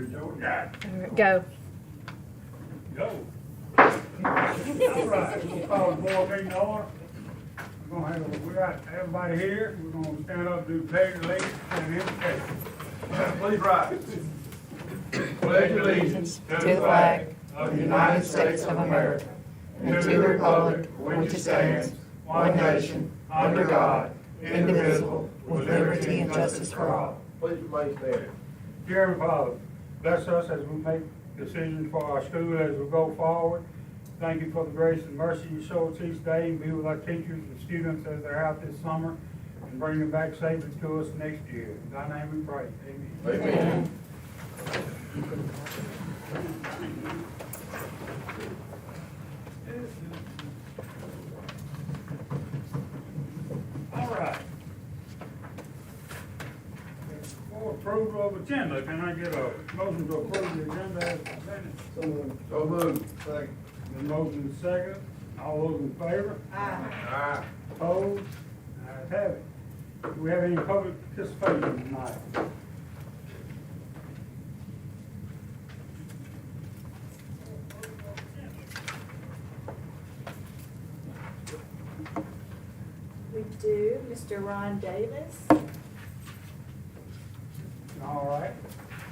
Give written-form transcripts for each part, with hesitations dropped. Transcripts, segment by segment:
Go. Go. All right, we'll call the board meeting order. We got everybody here. We're gonna stand up, do pledge of allegiance and invocation. Please rise. Pledge allegiance to the flag of the United States of America and to the republic for which it stands, one nation, under God, indivisible, with liberty and justice for all. Please remain standing. Dear Heavenly Father, bless us as we make decisions for our school as we go forward. Thank you for the grace and mercy you show us each day, and be with our teachers and students as they're out this summer, and bring them back safely to us next year. In thy name we pray. Amen. Amen. All right. For approval of agenda, can I get a motion to approve the agenda as presented? So moved. Second. The motion is second. All those in favor? Aye. Opposed? Ayes have it. Do we have any public participation tonight? We do. Mr. Ron Davis. All right.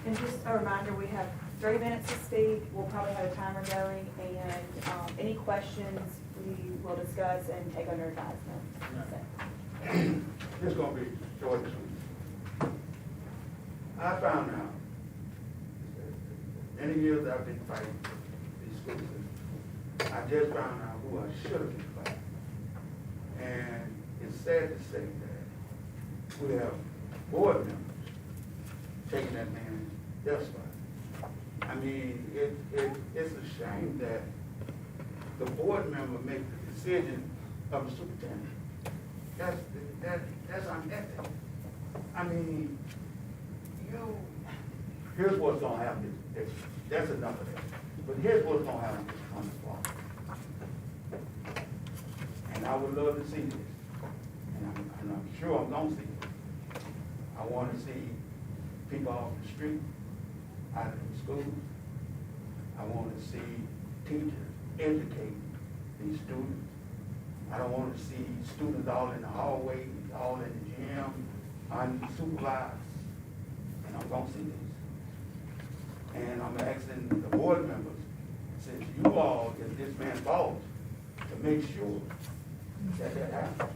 And just a reminder, we have 3 minutes to speak. We'll probably have a timer going, and any questions we will discuss and take under advisement. It's gonna be short and sweet. I found out, many years I've been fighting these schools, I just found out who I should have been fighting. And it's sad to say that we have board members taking that man's death spot. I mean, it's a shame that the board member makes the decision of the superintendent. That's unethical. I mean, here's what's gonna happen. That's enough of that. But here's what's gonna happen on the fall. And I would love to see this. And I'm sure I'm gonna see it. I want to see people off the street, out of the schools. I want to see teachers educate these students. I don't want to see students all in the hallway, all in the gym, unsupervised. And I'm going to see this. And I'm asking the board members, since you all is this man's boss, to make sure that happens.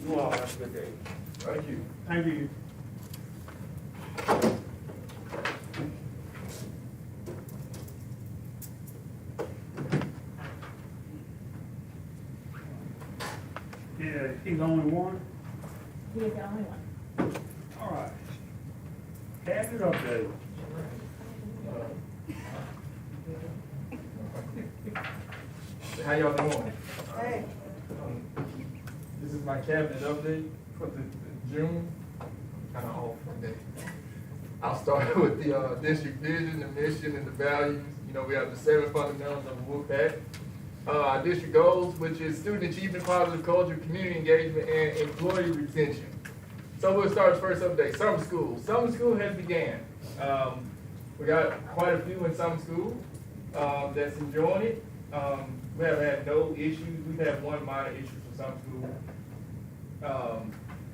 You all have a good day. Thank you. Thank you. Yeah, he's the only one? He is the only one. All right. Cabinet update. How y'all doing? Hey. This is my cabinet update for the June. Kind of off from that. I'll start with the district vision, the mission, and the values. You know, we have the 7 fundamentals of the WUPAC. Our district goals, which is student achievement, positive culture, community engagement, and employee retention. So we'll start first update. Summer school. Summer school has began. We got quite a few in summer school that's enjoying it. We have had no issues. We've had one minor issue for summer school.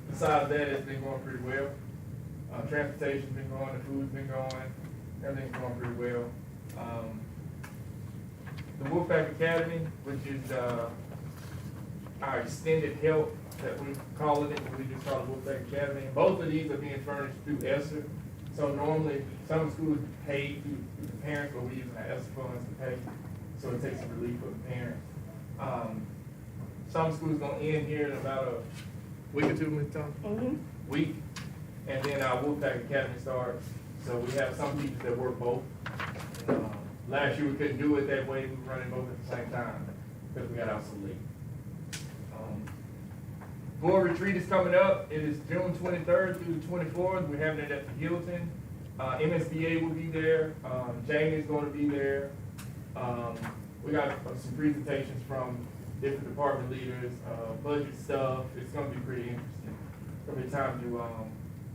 Besides that, it's been going pretty well. Transportation's been going, the food's been going, everything's going pretty well. The WUPAC Academy, which is our extended help that we calling it, we just call it WUPAC Academy. Both of these are being furnished through ESSER. So normally, some schools pay through the parents, but we're using our ESSER funds to pay. So it takes some relief for the parents. Some schools gonna end here in about a week or 2 weeks time. Week, and then our WUPAC Academy starts. So we have some teachers that work both. Last year we couldn't do it that way. We were running both at the same time because we got out so late. Board retreat is coming up. It is June 23rd through the 24th. We're having it at the Hilton. MSBA will be there. Jamie's going to be there. We got some presentations from different department leaders, budget stuff. It's going to be pretty interesting. It's going to be time to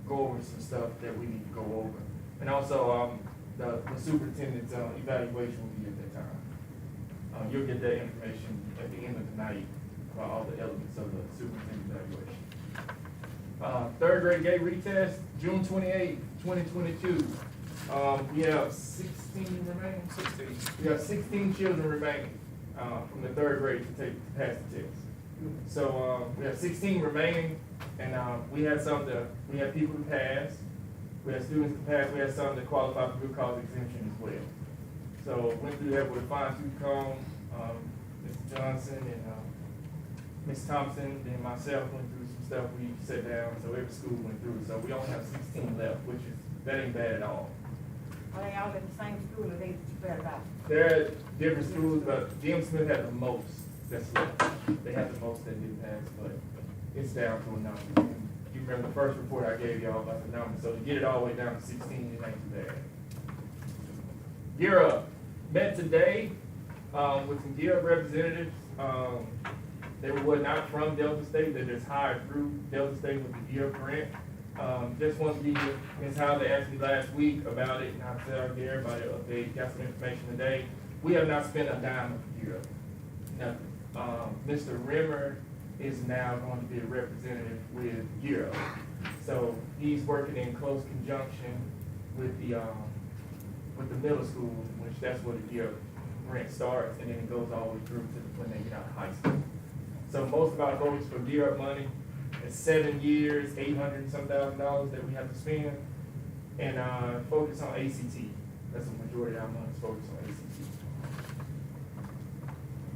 go over some stuff that we need to go over. And also, the superintendent's evaluation will be at that time. You'll get that information at the end of the night about all the elements of the superintendent evaluation. Third grade gate retest, June 28th, 2022. We have 16 remaining. 16. We have 16 children remaining from the third grade to pass the test. So we have 16 remaining, and we had people who passed. We had students who passed. We had some that qualified for good cause exemption as well. So went through that with a fine tooth comb. Mr. Johnson and Ms. Thompson and myself went through some stuff. We sat down, so every school went through. So we only have 16 left, that ain't bad at all. Are they all in the same school or they spread about? They're at different schools, but DM Smith had the most that's left. They had the most that didn't pass, but it's down to a number. You remember the first report I gave y'all about the number, so to get it all the way down to 16, it ain't too bad. Gear Up. Met today with some Gear Up representatives. They were not from Delta State, they're just hired through Delta State with the Gear Up grant. Just want to give you, Ms. Howley asked me last week about it, and I said I'll give everybody an update, got some information today. We have not spent a dime of Gear Up, nothing. Mr. Rimmer is now going to be a representative with Gear Up. So he's working in close conjunction with the middle school, which that's where the Gear Up grant starts, and then it goes all the way through to when they get out of high school. So most of our votes for Gear Up money, it's 7 years, $800 and some thousand that we have to spend, and focus on ACT. That's the majority of our money is focused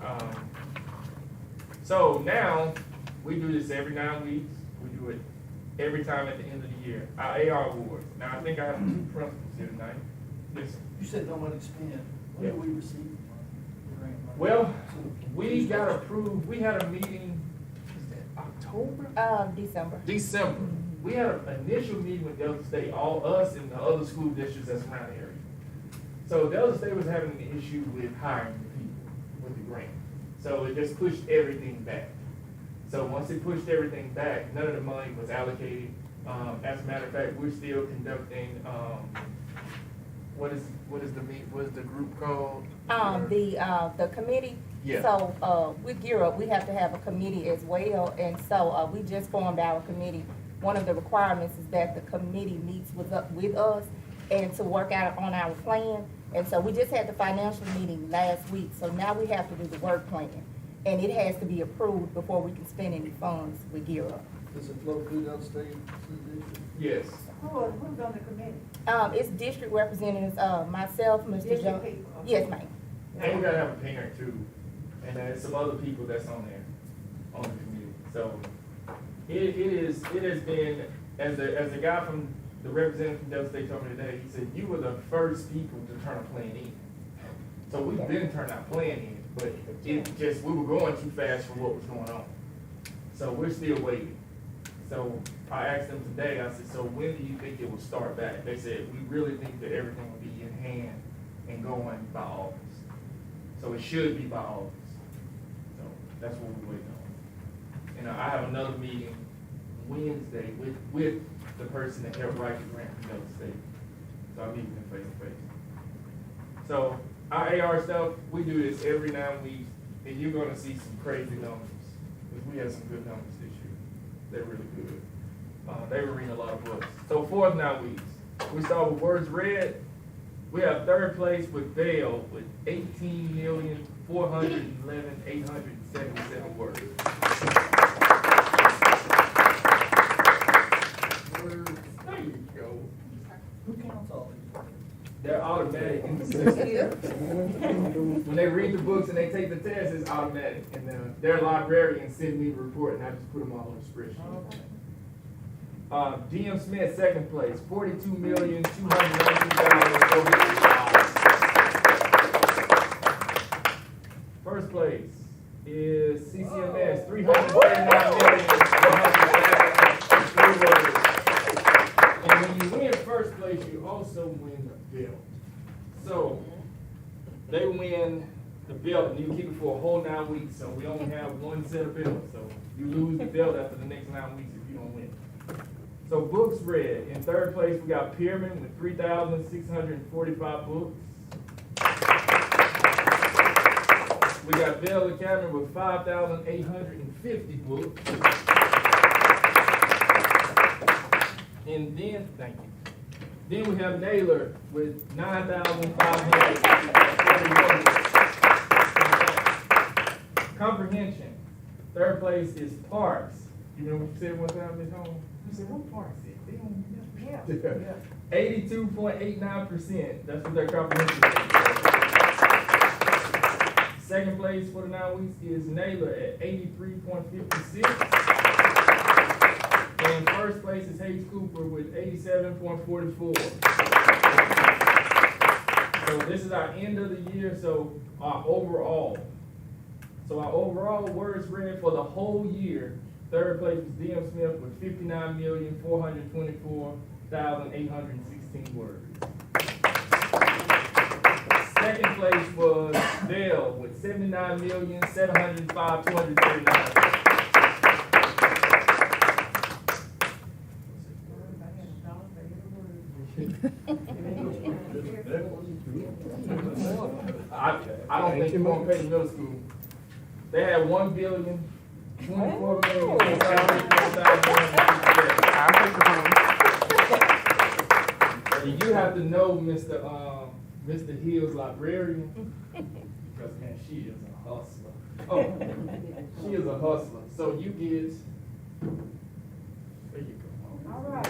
on ACT. So now we do this every 9 weeks. We do it every time at the end of the year. Our AR awards. Now I think I have 2 principals here tonight. Listen. You said don't let it spend. When Yeah. do we receive the grant money? Well, So we got approved. We had a meeting. Was that October? December. We had an initial meeting with Delta State, all us and the other school districts that's around the area. So Delta State was having an issue with hiring the people with the grant. So it just pushed everything back. So once it pushed everything back, none of the money was allocated. As a matter of fact, we're still conducting, what is the group called? The committee. Yeah. So, with Gear Up, we have to have a committee as well, and so, we just formed our committee. One of the requirements is that the committee meets with us and to work out on our plan. And so we just had the financial meeting last week, so now we have to do the work plan. And it has to be approved before we can spend any funds with Gear Up. Does it flow through Delta State? District? Yes. Who's on the committee? It's district representatives, myself, Mr. District Jones. people, okay. Yes, ma'am. And we gotta have a parent too, and there's some other people that's on there, on the committee. So it has been, as a guy from, the representative from Delta State told me today, he said, you were the first people to turn a plan in. So we've been turning our plan in, but we were going too fast for what was going on. So we're still waiting. So I asked them today, I said, so when do you think it will start back? They said, we really think that everything will be in hand and going by August. So it should be by August. So that's what we're waiting on. And I have another meeting Wednesday with the person that helped write the grant from Delta State. So I'll meet with them face to face. So our AR stuff, we do this every 9 weeks, and you're gonna see some crazy numbers. Because we had some good numbers this year. They're really good. They were reading a lot of books. So 4th 9 weeks, we start with words read. We have 3rd place with Vail with 18,411,877 words. There you go. Who counts all these? They're automatic in the system. When they read the books and they take the test, it's automatic. And their librarian send me the report, and I just put them all on the spreadsheet. DM Smith, 2nd place, $42,219,450. First place is CCMS, $339,173. And when you win first place, you also win the belt. So they win the belt, and you keep it for a whole 9 weeks. So we only have one set of belts. So you lose the belt after the next 9 weeks if you don't win. So books read, in third place, we got Pierman with 3,645 books. We got Bell Academy with 5,850 books. And then, thank you. Then we have Naylor with 9,541 books. Comprehension. Third place is Parks. You remember what you said one time, Ms. Holmes? You said, what Parks is? They don't, yeah. 82.89%. That's what their comprehension is. Second place for the 9 weeks is Naylor at 83.56. And first place is Hayes Cooper with 87.44. So this is our end of the year, so our overall words read for the whole year, third place was DM Smith with 59,424,816 words. Second place was Bell with 79,705,239. I don't think you won't pay the middle school. They had 1,024,000,000. You have to know Mr. Hill's librarian, because man, she is a hustler. Oh, she is a hustler. So you get, there you go. All right.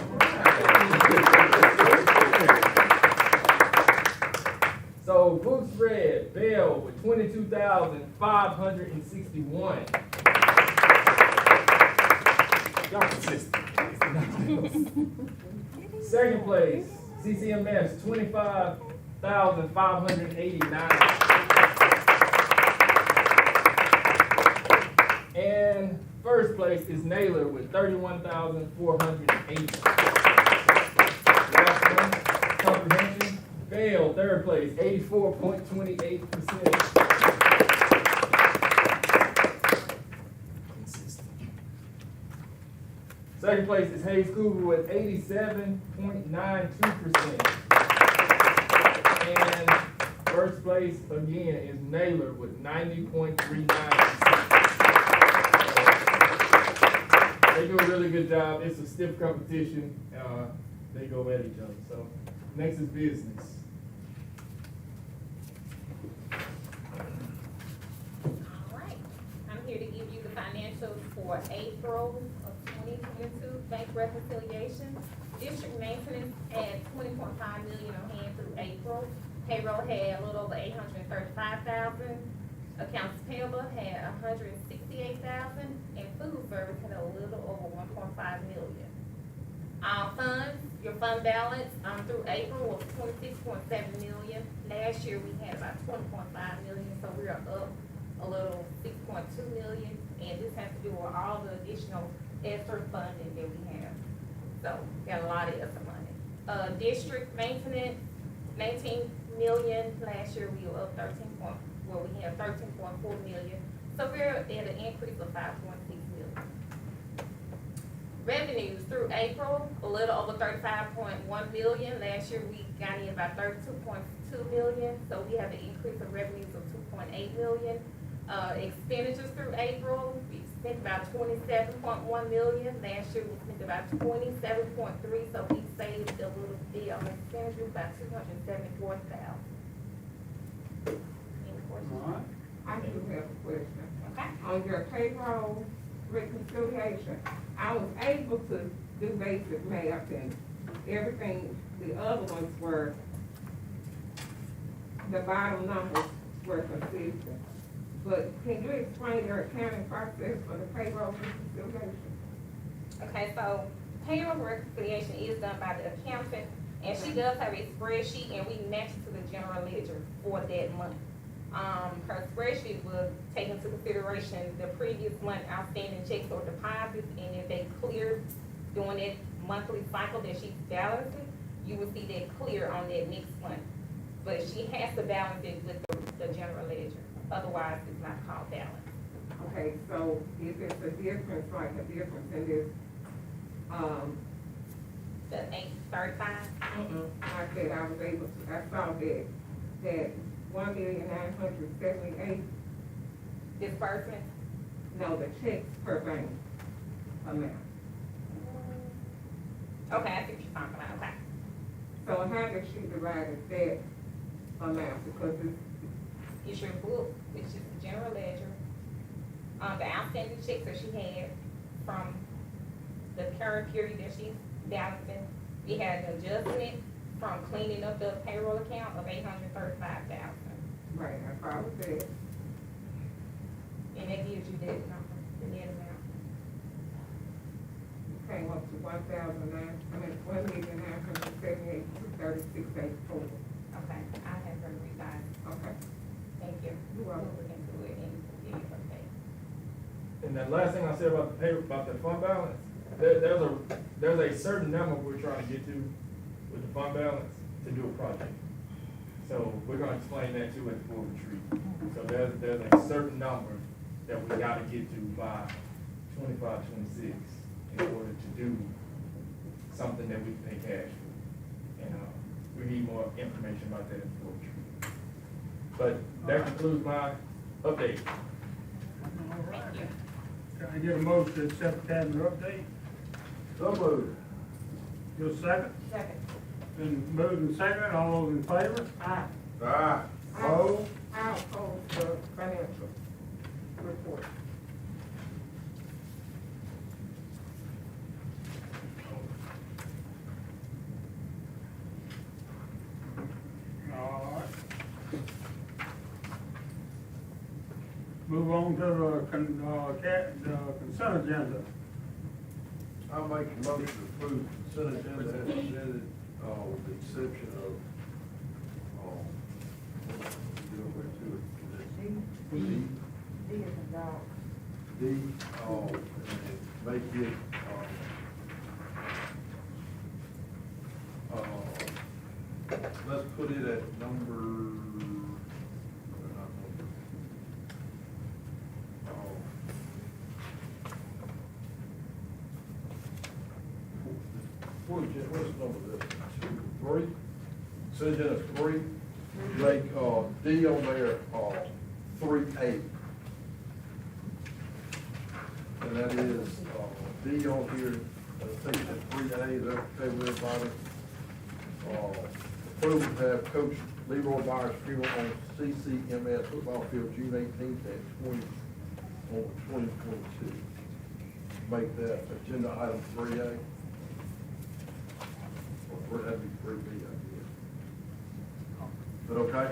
So books read, Bell with 22,561. Y'all consistent. Second place, CCMS, 25,589. And first place is Naylor with 31,480. Last one, comprehension. Bell, third place, 84.28%. Second place is Hayes Cooper with 87.92%. And first place, again, is Naylor with 90.39%. They do a really good job. It's a stiff competition. They go at each other. So next is business. Here to give you the financials for April of 2022 bank reconciliation. District maintenance had $20.5 million on hand through April. Payroll had a little over $835,000. Accounts payable had $168,000, and food service had a little over $1.5 million. Funds, your fund balance through April was $26.7 million. Last year we had about $20.5 million, so we are up a little $6.2 million, and this has to do with all the additional ESSER funding that we have. So, got a lot of ESSER money. District maintenance, $19 million. Last year we were up we had $13.4 million. So we're at an increase of $5.6 million. Revenues through April, a little over $35.1 million. Last year we got in about $32.2 million. So we have an increase of revenues of $2.8 million. Expenditures through April, we spent about $27.1 million. Last year we spent about $27.3, so we saved a little bit on expenditures, about $274,000. Any questions? All right. I do have a question. Okay. On your payroll reconciliation, I was able to do basic math and everything, the other ones were, the bottom numbers were consistent. But can you explain your accounting process for the payroll reconciliation? Okay, so payroll reconciliation is done by the accountant, and she does have a spreadsheet, and we match it to the general ledger for that month. Her spreadsheet will take into consideration the previous month outstanding checks or deposits, and if they clear during that monthly cycle that she's balancing, you will see that clear on that next month. But she has to balance it with the general ledger. Otherwise, it's not called balance. Okay, so if it's a difference, like a difference in this, $835. I said I was able to, I saw that 1,978,000, Disbursement. no, the checks per bank amount. Okay, I see what you're talking about, okay. So how did she divide that amount, because It's your book, which is the general ledger. The outstanding checks that she had from the current period that she's balancing. We had an adjustment from cleaning up the payroll account of $835,000. right, I followed that. And that gives you that number, the net amount. It came up to 1,978,236.84. Okay, I have her revise. Okay. Thank you. You're welcome. We'll look into it and give you her pay. And the last thing I said about the pay, about the fund balance, there's a certain number we're trying to get to with the fund balance to do a project. So we're gonna explain that too at the board retreat. So there's a certain number that we gotta get to by 25, 26 in order to do something that we can pay cash for. And, we need more information about that at the board retreat. But that concludes my update. Thank you. Can I get a motion to accept the cabinet update? So moved. Get a second? Second. Been moved and seconded, all those in favor? Aye. Aye. Opposed? I oppose the financial report. All right. Move on to the consent agenda. I'll make a motion to approve the consent agenda as presented, with the exception of, D, and make it, let's put it at number, what's the number of this? 3? Consent agenda 3, make, D on there, 3A. And that is, D on here, take that 3A, is that okay with everybody? Approval to have Coach Leroy Byers' funeral on CCMS football field June 18th at 2022. Make that agenda item 3A. Or that'd be 3B, I guess. Is that okay?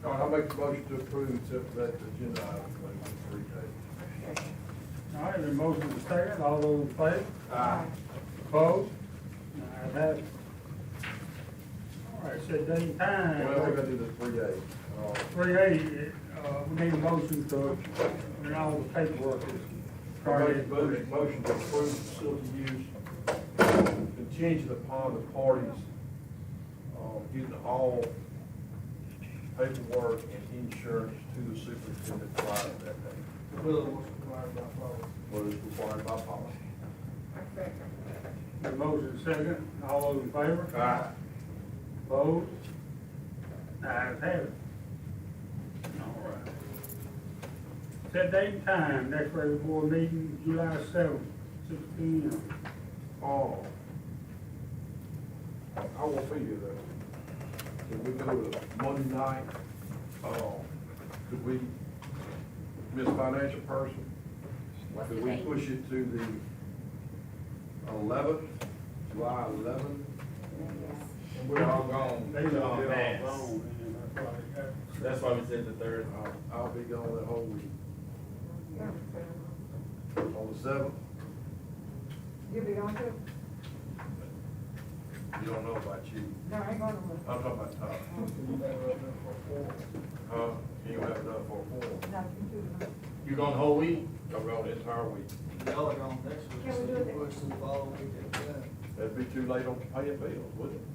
All right, I'll make the motion to approve except for that agenda item, like 3A. All right, the motion is second, all those in favor? Aye. Opposed? Ayes have it. All right, set date and time. Well, we're gonna do the 3A. 3A, we need a motion to, and all the paperwork is. I make a motion to approve facility use contingent upon the parties, getting all paperwork and insurance to the superintendent prior to that day. Will, what's required by law? What is required by policy. I second. The motion is second, all those in favor? Aye. Opposed? Ayes have it. All right. Set date and time, next regular board meeting, July 7th, 6 p.m. Oh. I won't be here though. Can we go to Monday night? Could we, Miss Financial Person, What's could the we date? push it to the 11th, July 11th? And we're all gone. They don't get all Mass. gone, and that's why they got. That's why we said the 3rd. I'll be gone that whole week. On the 7th, You be on too? you don't know about you. No, I ain't going to. I'm talking about Todd. You better have it for 4. You don't have it done for a forum. No, you do. You gone the whole week? I'm gone the entire week. Y'all are gone next week, Can so we do you it? push the following week after that. That'd be too late on paying bills, wouldn't it?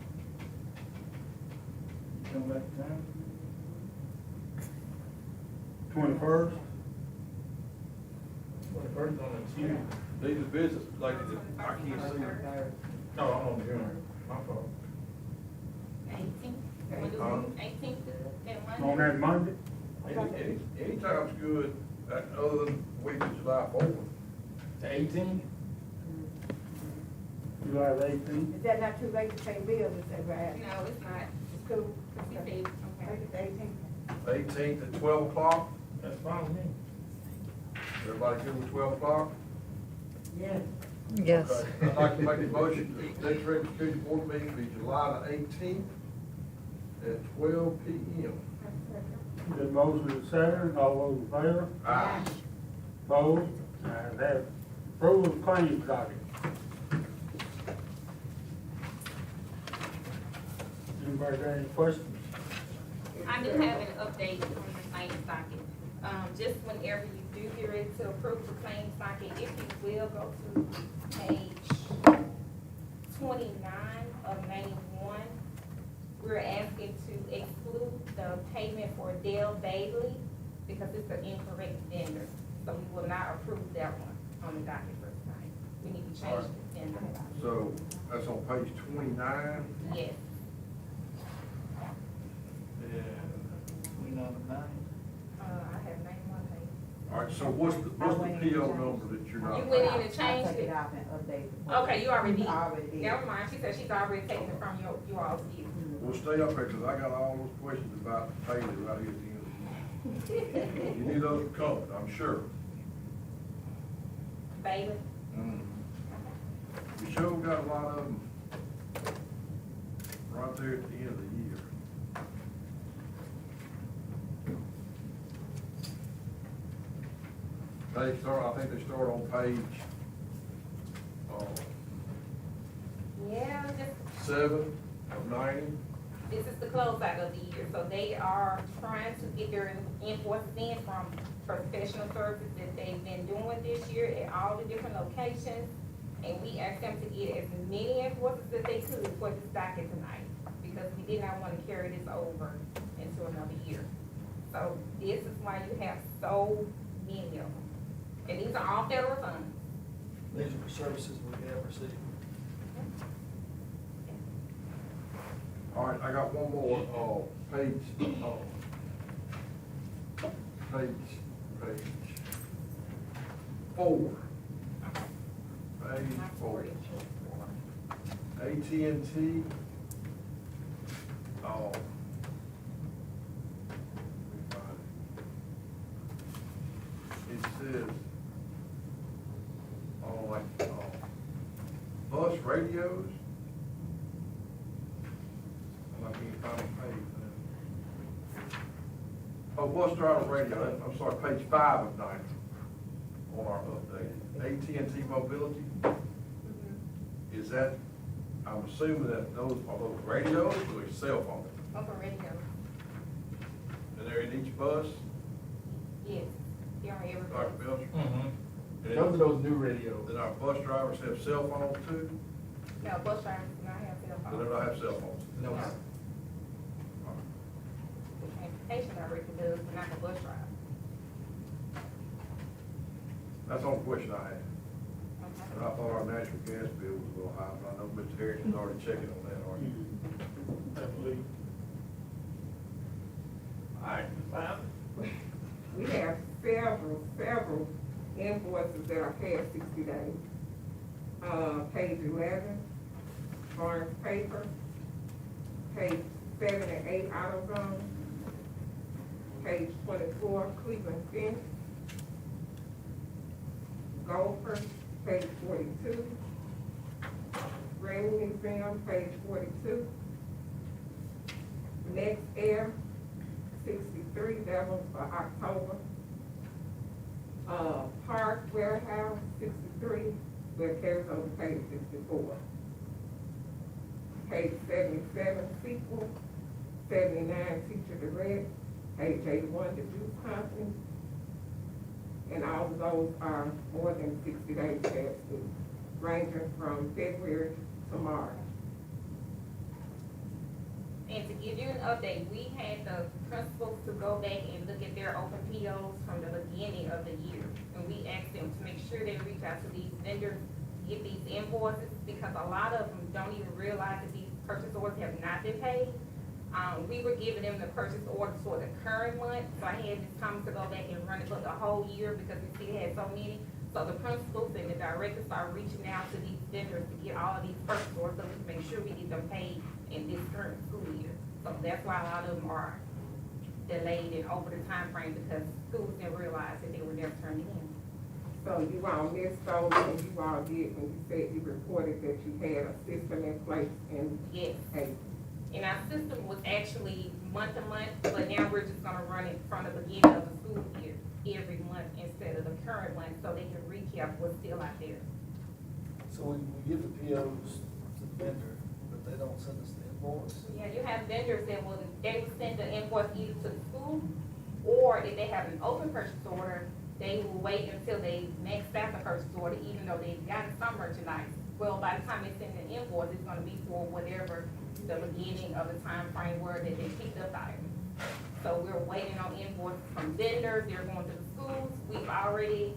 Come back to town. 21st? 21st on a Tuesday. These are business, like, I can't see them. No, I'm on the hearing, my fault. 18th, 18th, that On that Monday? Anytime's good, other than week of July 4th. The 18th? July the 18th? Is that not too late to pay bills, is that right? No, it's not. It's cool. Cause he said, okay. Make it the 18th. 18th at 12 o'clock, That's fine with me. everybody good with 12 o'clock? Yes. Yes. Okay. I'd like to make a motion, the next regular scheduled board meeting will be July the 18th at 12 p.m. The motion is second, all those in favor? Aye. Opposed? Ayes have it. Approval of claims docket. Anybody got any questions? I do have an update on the claims docket. Just whenever you do get ready to approve the claims docket, if you will, go to page 29 of main 1. We're asking to exclude the payment for Dale Bailey because it's an incorrect vendor. So we will not approve that one on the docket for tonight. We need to change the vendor. So that's on page 29. Yes. We know the name. I have 91 pages. All right, so what's the PO number that you're not? You went in and changed I took it? it out and updated. Okay, you already did. I already did. Never mind, she said she's already taken it from you all's view. Well, stay up there, because I got all those questions about the payment right here at the end of the year. You knew those were coming, I'm sure. Bailey? We sure got a lot of them right there at the end of the year. They start, I think they start on page, Yeah, just, 7 of 90. this is the closeout of the year, so they are trying to get their invoices in from professional services that they've been doing this year at all the different locations. And we asked them to get as many invoices that they could for this docket tonight, because we did not want to carry this over into another year. So this is why you have so many of them. And these are all federal funds. These are the services we have received. All right, I got one more, page 4. Page 4. AT&T, oh. Let me find it. It says, bus radios. I can't find the page. Oh, bus driver radio, I'm sorry, page 5 of 90 on our update. AT&T Mobility, is that, I'm assuming that those are those radios or cell phones? Over radio. And they're in each bus, Yes, here on every. Dr. Belcher? Mm-hmm. Those are those new radios. Then our bus drivers have cell phones too? No, bus drivers do not have cell Do they phones. not have cell phones? No. No. The transportation director does, but not the bus driver. That's the only question I had. Okay. And I thought our natural gas bill was a little high, but I know Mr. Harrison's already checking on that, aren't you? I believe. All right. We have several invoices that are past 60 days. Page 11, Barnes Paper, page 7 and 8, AutoZone, page 24, Cleveland Fence, Golfer, page 42, Green Museum, page 42, Next Air, 63, that one's for October. Park Warehouse, 63, where carries over page 64. Page 77, Sequel, 79, Teacher Direct, page 81, the Juice Company. And all of those are more than 60 days past due, ranging from February to March. And to give you an update, we had the principals to go back and look at their open POs from the beginning of the year. And we asked them to make sure they reach out to these vendors, get these invoices, because a lot of them don't even realize that these purchase orders have not been paid. We were giving them the purchase orders for the current month, so I had Ms. Thomas to go back and run it for the whole year because we still had so many. So the principals and the directors started reaching out to these vendors to get all of these purchase orders, so we can make sure we get them paid in this current school year. So that's why a lot of them are delayed and over the time frame, because schools didn't realize that they were never turned in. So you all missed those, and you all did, when you said you reported that you had a system in place and. Yes. Hey, And our system was actually month to month, but now we're just gonna run it from the beginning of the school year, every month instead of the current month, so they can recap what's still out there. So we give the POs to the vendor, but they don't send us the invoice. Yeah, you have vendors that will, they will send the invoice either to the school, or if they have an open purchase order, they will wait until they maxed out the purchase order, even though they've gotten some merchandise. Well, by the time they send the invoice, it's gonna be for whatever the beginning of the time frame were that they picked up items. So we're waiting on invoices from vendors, they're going to the schools. We've already,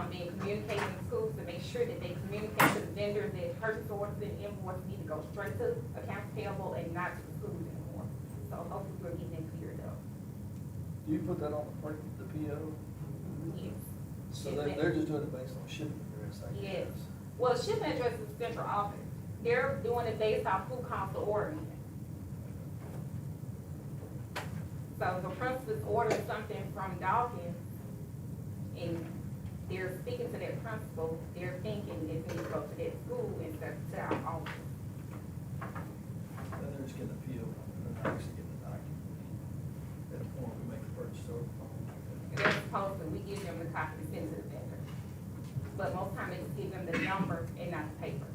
been communicating with schools to make sure that they communicate to the vendors that purchase orders and invoices need to go straight to accounts payable and not to the schools anymore. So hopefully we're getting that cleared up. Do you put that on the PO? Yes. So they're just doing it based on shipping address, I guess? Yes. Well, shipping address is central office. They're doing it based off who comes to order it. So if a principal's ordering something from Dawkins, and they're speaking to that principal, they're thinking it needs to go to that school instead of to our office. Then they're just getting a PO, they're not actually getting a document. At a point, we make the purchase order. They're supposed to, we give them the copy to send to the vendor. But most time they just give them the number and not the paper.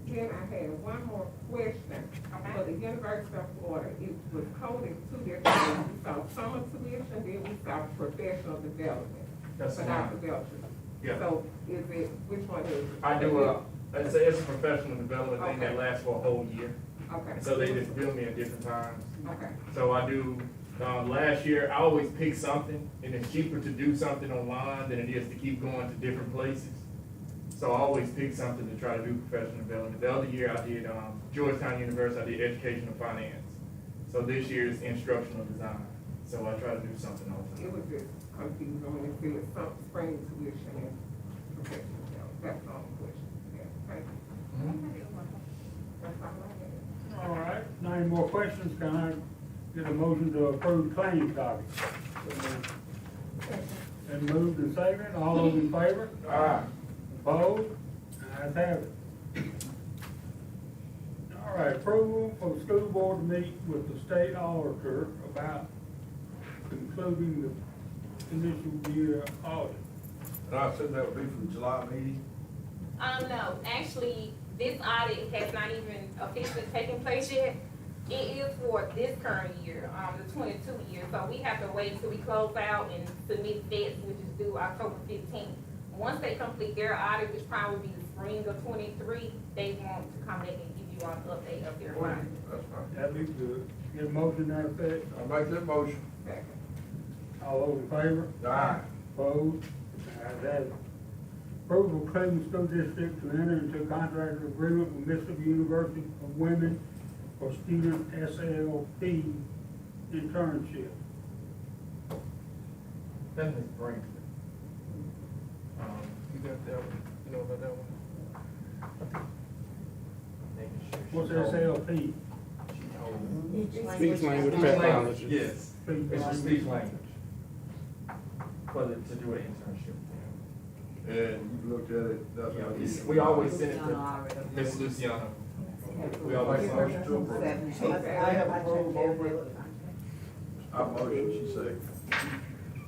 Then I had one more question. Okay. For the University of Florida, it was coded two different ways. We saw summer tuition, then we saw professional development. That's But fine. not development. Yeah. So is it, which one is it? I do, it's a professional development thing that Okay. lasts for a whole year. Okay. And so they just bill me at different times. Okay. So I do, last year, I always pick something, and it's cheaper to do something online than it is to keep going to different places. So I always pick something to try to do professional development. The other year I did, Georgetown University, I did educational finance. So this year is instructional design. So I try to do something all the It time. was just confusing when it said some spring tuition and professional development. That's the only question. Yeah, thank you. That's all I had. All right, now any more questions? Can I get a motion to approve claims docket? And moved and seconded, all those in favor? Aye. Opposed? Ayes have it. All right, approval for the school board to meet with the state auditor about concluding the initial year audit. And I said that would be for the July meeting. No, actually, this audit has not even officially taken place yet. It is for this current year, the 22 year, so we have to wait till we close out and submit dates, which is due October 15th. Once they complete their audit, which probably will be the spring of 23, they want to come back and give you all an update of their audit. That's fine. That'd be good. Get a motion to that effect. I make that motion. Second. All those in favor? Aye. Opposed? Ayes have it. Approval of Cleveland School District to enter into a contract agreement with Mississippi University of Women for student SLP internship. That is great. You got that one? You know about that one? What's SLP? Speech language pathologist. Yes, it's a speech language. To do an internship. And you looked at it, that's Yeah, what it's- you. we always send it to Ms. Luciano. We always Make a send motion it. to approve. I have approval over it. I motion, she said.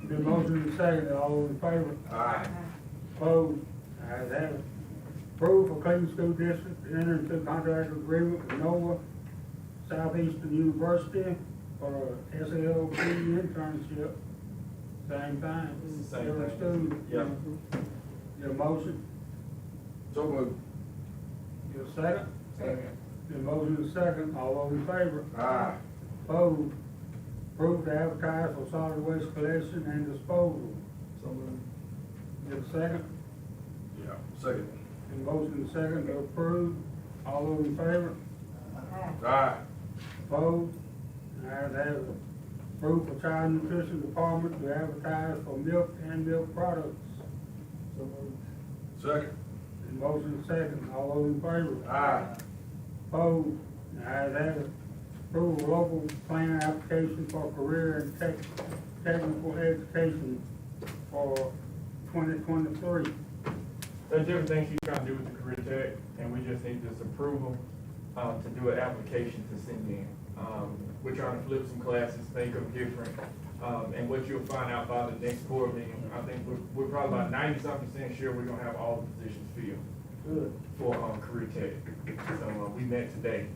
Been motion and seconded, all those in favor? Aye. Opposed? Ayes have it. Approval for Cleveland School District to enter into a contract agreement with NOVA Southeastern University for a SLP internship. Same thing. It's the same Every thing. student. Yeah. Get a motion? So moved. Get a second? Second. Been motion and second, all those in favor? Aye. Opposed? Approved to advertise for solid waste collection and disposal. So moved. Get a second? Yeah, second. Been motion and second to approve, all those in favor? Aye. Opposed? Ayes have it. Approved for Child Nutrition Department to advertise for milk and milk products. So moved. Second. Been motion and second, all those in favor? Aye. Opposed? Ayes have it. Approval of local plan application for career and technical education for 2023. There's different things she's trying to do with the career tech, and we just need this approval, to do an application to send in. We're trying to flip some classes, make them different, and what you'll find out by the next board meeting, I think we're probably about 90-something% sure we're gonna have all the positions filled Good, for, career tech. So, we met today.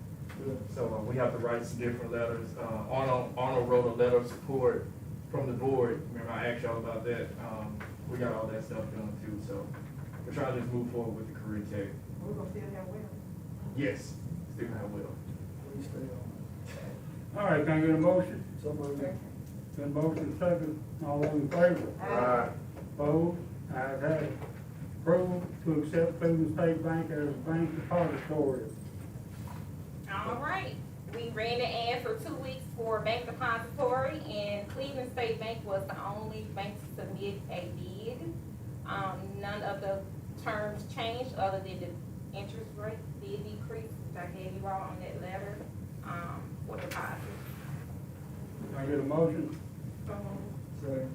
good. So we have to write some different letters. Arnold wrote a letter of support from the board. Remember, I asked y'all about that. We got all that stuff done too, so we're trying to just move forward with the career tech. We're gonna still have well. Yes, still have will. Please stay on. All right, can I get a motion? So moved. Been motion second, all those in favor? Aye. Opposed? Ayes have it. Approval to accept Cleveland State Bank as bank depository. All right, we ran the ad for 2 weeks for bank depository, and Cleveland State Bank was the only bank to submit a bid. None of the terms changed other than the interest rate did decrease, which I gave you all on that letter, for deposits. Can I get a motion? Second.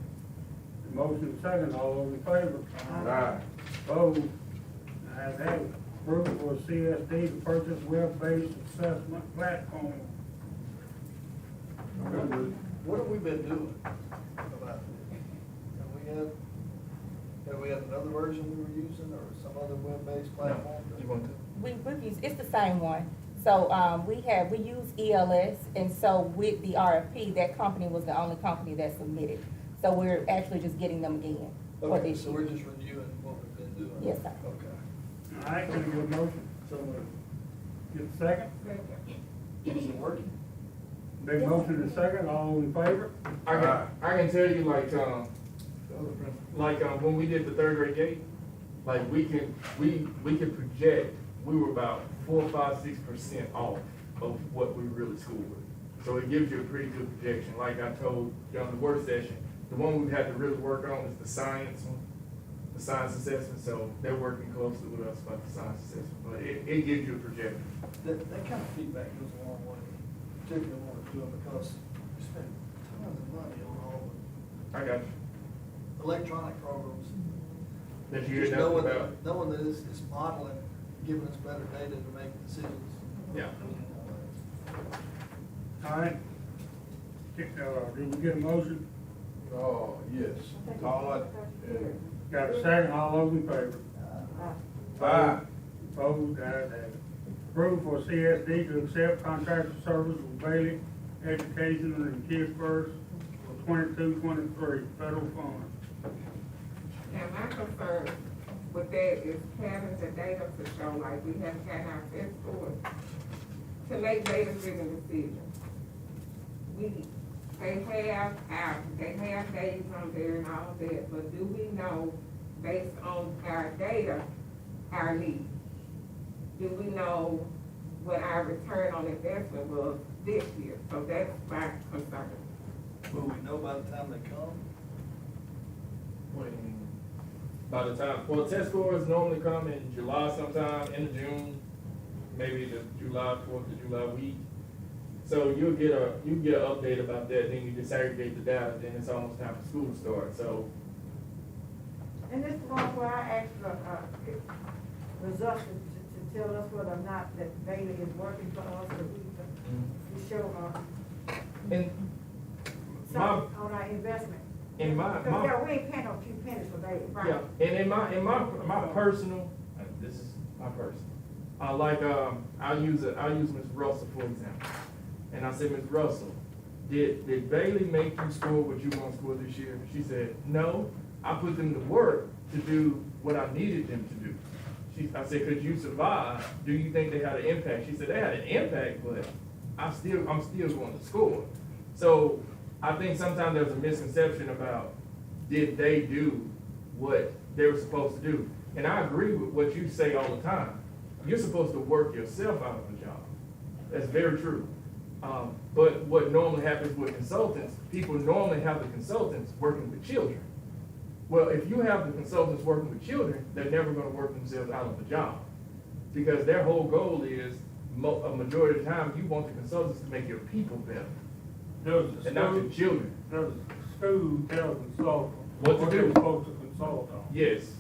Motion second, all those in favor? Aye. Opposed? Ayes have it. Approval for CSD to purchase web-based assessment platform. What have we been doing about this? Have we had another version we were using, or some other web-based platform? You want to? We've used, it's the same one. So, we use ELS, and so with the RFP, that company was the only company that submitted. So we're actually just getting them again for Okay, this so year. we're just reviewing what we've been doing? Yes, sir. Okay. All right, can I get a motion? So moved. Get a second? Is it working? Big motion and second, all in favor? I can tell you when we did the third grade gate, like we can project, we were about 4, 5, 6% off of what we really scored. So it gives you a pretty good projection. Like I told you on the work session, the one we've had to really work on is the science one, the science assessment. So they're working closely with us about the science assessment, but it gives you a projection. That kind of feedback goes a long way, particularly when we're doing, because we spend tons of money on all I got you. the electronic programs. That you hear Just nothing knowing about. that it's modeling, giving us better data to make decisions. Yeah. All right. Did we get a motion? Oh, yes. Todd and. Got a second, all those in favor? Aye. Opposed? Ayes have it. Approval for CSD to accept contractual service with Bailey Education and Kids First for 22-23 federal funds. Now, my concern with that is having the data to show, like, we haven't gotten our test scores to make data-driven decisions. They have days on there and all that, but do we know, based on our data, our needs? Do we know what our return on investment was this year? So that's my concern. Will we know by the time they come? By the time, well, test scores normally come in July sometime, end of June, maybe the July, 4th of July week. So you get an update about that, then you disaggregate the data, then it's almost time for school to start, so. And this is one where I asked the results to tell us whether or not that Bailey is working for us, or we show And something on our investment. in my, Because, yeah, we ain't paying no few pennies for Bailey. yeah, and in my personal, this is my personal, I'll use Ms. Russell for example. And I said, Ms. Russell, did Bailey make you score what you want to score this year? She said, no, I put them to work to do what I needed them to do. I said, could you survive? Do you think they had an impact? She said, they had an impact, but I'm still going to school. So I think sometimes there's a misconception about, did they do what they were supposed to do? And I agree with what you say all the time. You're supposed to work yourself out of a job. That's very true. But what normally happens with consultants, people normally have the consultants working with children. Well, if you have the consultants working with children, they're never gonna work themselves out of the job. Because their whole goal is, a majority of the time, you want the consultants to make your people better, Does the and not school, your children. does the school tell the consultant What to they're do. supposed to consult on? Yes,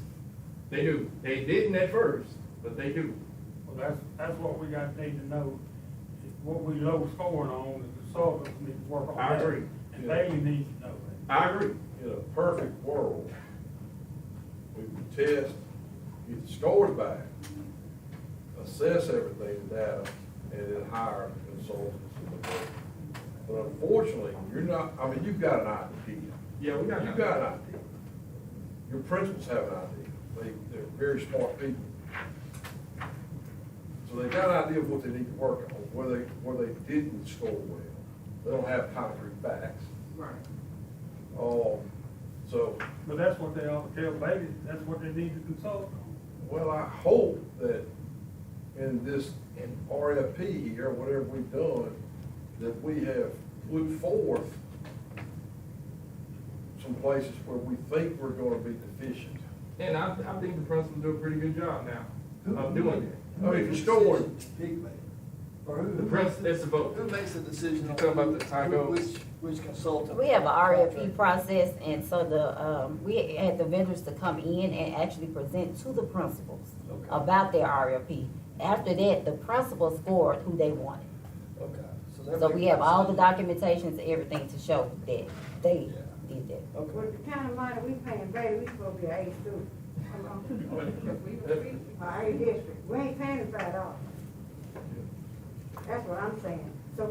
they do. They didn't at first, but they do. Well, that's what we need to know. What we low scoring on, the consultants need to work on I that. agree. And Bailey needs to know that. I agree. In a perfect world, we would test, get the scores back, assess everything, the data, and then hire consultants. But unfortunately, you're not, I mean, you've got an idea. Yeah, we got. You've got an idea. Your principals have an idea. They're very smart people. So they've got an idea of what they need to work on, where they didn't score well. They don't have concrete facts. Right. So, But that's what they ought to tell Bailey, that's what they need to consult on. well, I hope that in this, in RFP here, whatever we've done, that we have put forth some places where we think we're gonna be deficient. And I think the principals do a pretty good job now of doing it. I mean, if you're scoring, The principal, that's the vote. Who makes the decision You on talking about the time goes? which consultant? We have a RFP process, and so we had the vendors to come in and actually present to the principals Okay. about their RFP. After that, the principals scored who they wanted. Okay. they're So we making have all the decisions. documentations, everything to show that they did that. Okay. With the kind of money we paying, baby, we supposed to be an A student. A district, we ain't paying the $5. That's what I'm saying. So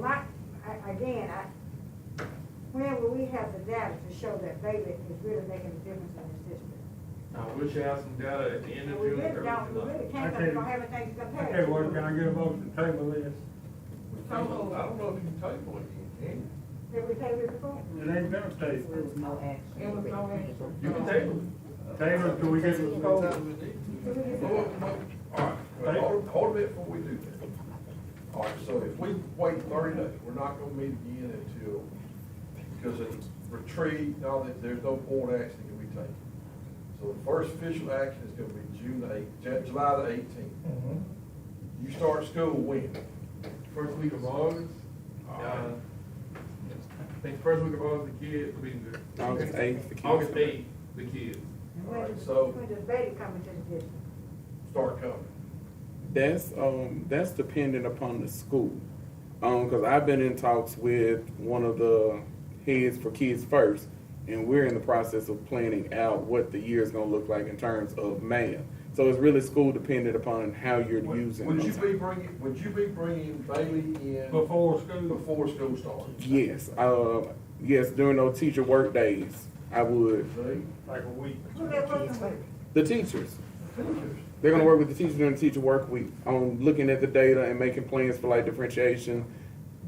when will we have the data to show that Bailey is really making a difference in this district? I wish I had some data at the end of We June. really early don't, we July. really can't, because we don't have anything to compare. Okay, well, can I get a motion to table this? I don't know if you can table it, can you? Did we table it before? It ain't gonna table. There was no action. It was no action. You can table it. Table it till we get the How many score. times we need? Did we get All that? right, hold a bit before we do that. All right, so if we wait 30 days, we're not gonna meet again until, because of retreat, now that there's no board action that can be taken. So the first official action is gonna be July the 18th. You start school when? First week of August. I think first week of August, the kids, August 8th, the kids. August 8th, the kids. And All right, when so- when does Bailey come into the district? Start coming. That's dependent upon the school. Cause I've been in talks with one of the heads for Kids First, and we're in the process of planning out what the year is gonna look like in terms of math. So it's really school dependent upon how you're using. Would you those. be bringing Bailey in Before school? before school starts? Yes, yes, during those teacher work days, I would. See? Like a week. Who they working with? The teachers. Teachers. They're gonna work with the teachers during the teacher work week on looking at the data and making plans for like differentiation,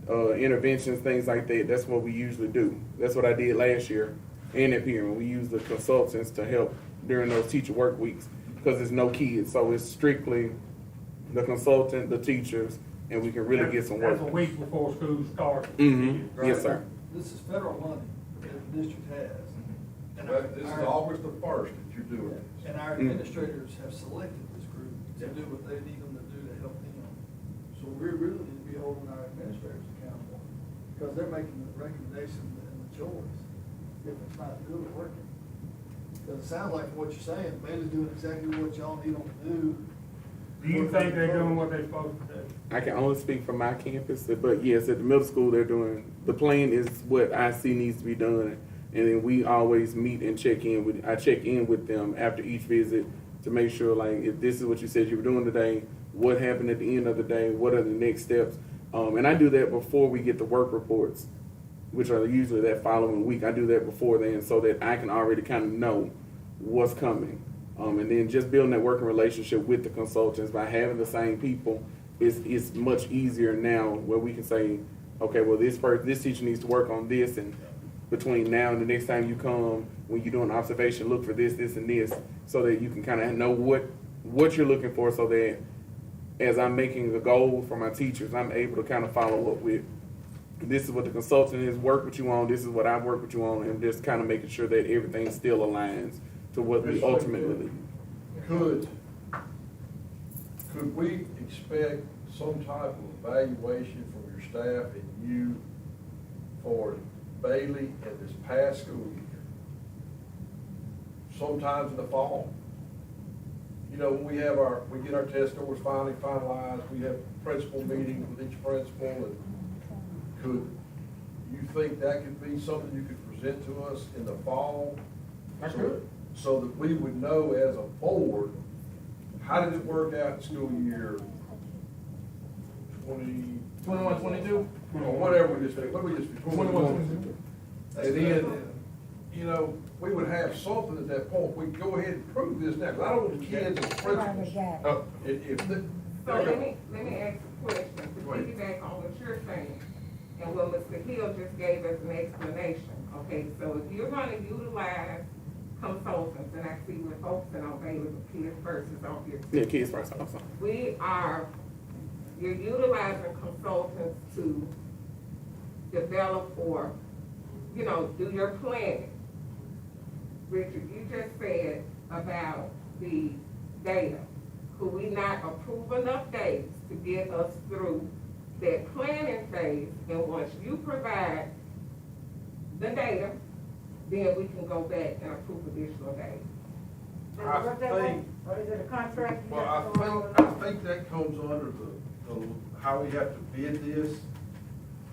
interventions, things like that. That's what we usually do. That's what I did last year and at Pierman. We use the consultants to help during those teacher work weeks because there's no kids. So it's strictly the consultant, the teachers, and we can really get some work. That's a week before school starts. Mm-hmm. Yes, sir. This is federal money that the district has. And But this is our- August the 1st that you're doing this. And our administrators have selected this group to do what they need them to do to help them. So we really need to be holding our administrators accountable, because they're making the recommendation and the choice, if it's not good or working. Because it sounds like from what you're saying, Bailey's doing exactly what y'all need them to do. Do you think they're doing what they're supposed to do? I can only speak for my campus, but yes, at the middle school, they're doing, the plan is what I see needs to be done. And then we always meet and I check in with them after each visit to make sure, like, if this is what you said you were doing today, what happened at the end of the day, what are the next steps? And I do that before we get the work reports, which are usually that following week. I do that before then so that I can already kind of know what's coming. And then just building that working relationship with the consultants by having the same people is much easier now where we can say, okay, well, this teacher needs to work on this, and between now and the next time you come, when you're doing observation, look for this, this, and this, so that you can kind of know what you're looking for, so that as I'm making the goal for my teachers, I'm able to kind of follow up with, this is what the consultant has worked with you on, this is what I've worked with you on, and just kind of making sure that everything still aligns to what we ultimately. Could we expect some type of evaluation from your staff and you for Bailey in this past school year? Sometimes in the fall. You know, when we get our test scores finally finalized, we have principal meetings with each principal, and could you think that could be something you could present to us in the fall? So that we would know as a board, how did it work out in school year 21, 22? or whatever we just picked, what we just picked? 21, 22. And then, you know, we would have something at that point, we go ahead and prove this now, 'cause I don't want the kids and principals. Oh, If the. So let me ask a question, to Go ahead. piggyback on what you're saying, and what Mr. Hill just gave us an explanation, okay? So if you're gonna utilize consultants, and I see we're focusing on Bailey, but kids versus on here. Yeah, kids first, also. You're utilizing consultants to develop or, you know, do your planning. Richard, you just said about the data. Could we not approve enough days to get us through that planning phase? And once you provide the data, then we can go back and approve additional days. I think, Or is it a contract? you well, have to go on? I think that comes under the, how we have to bid this.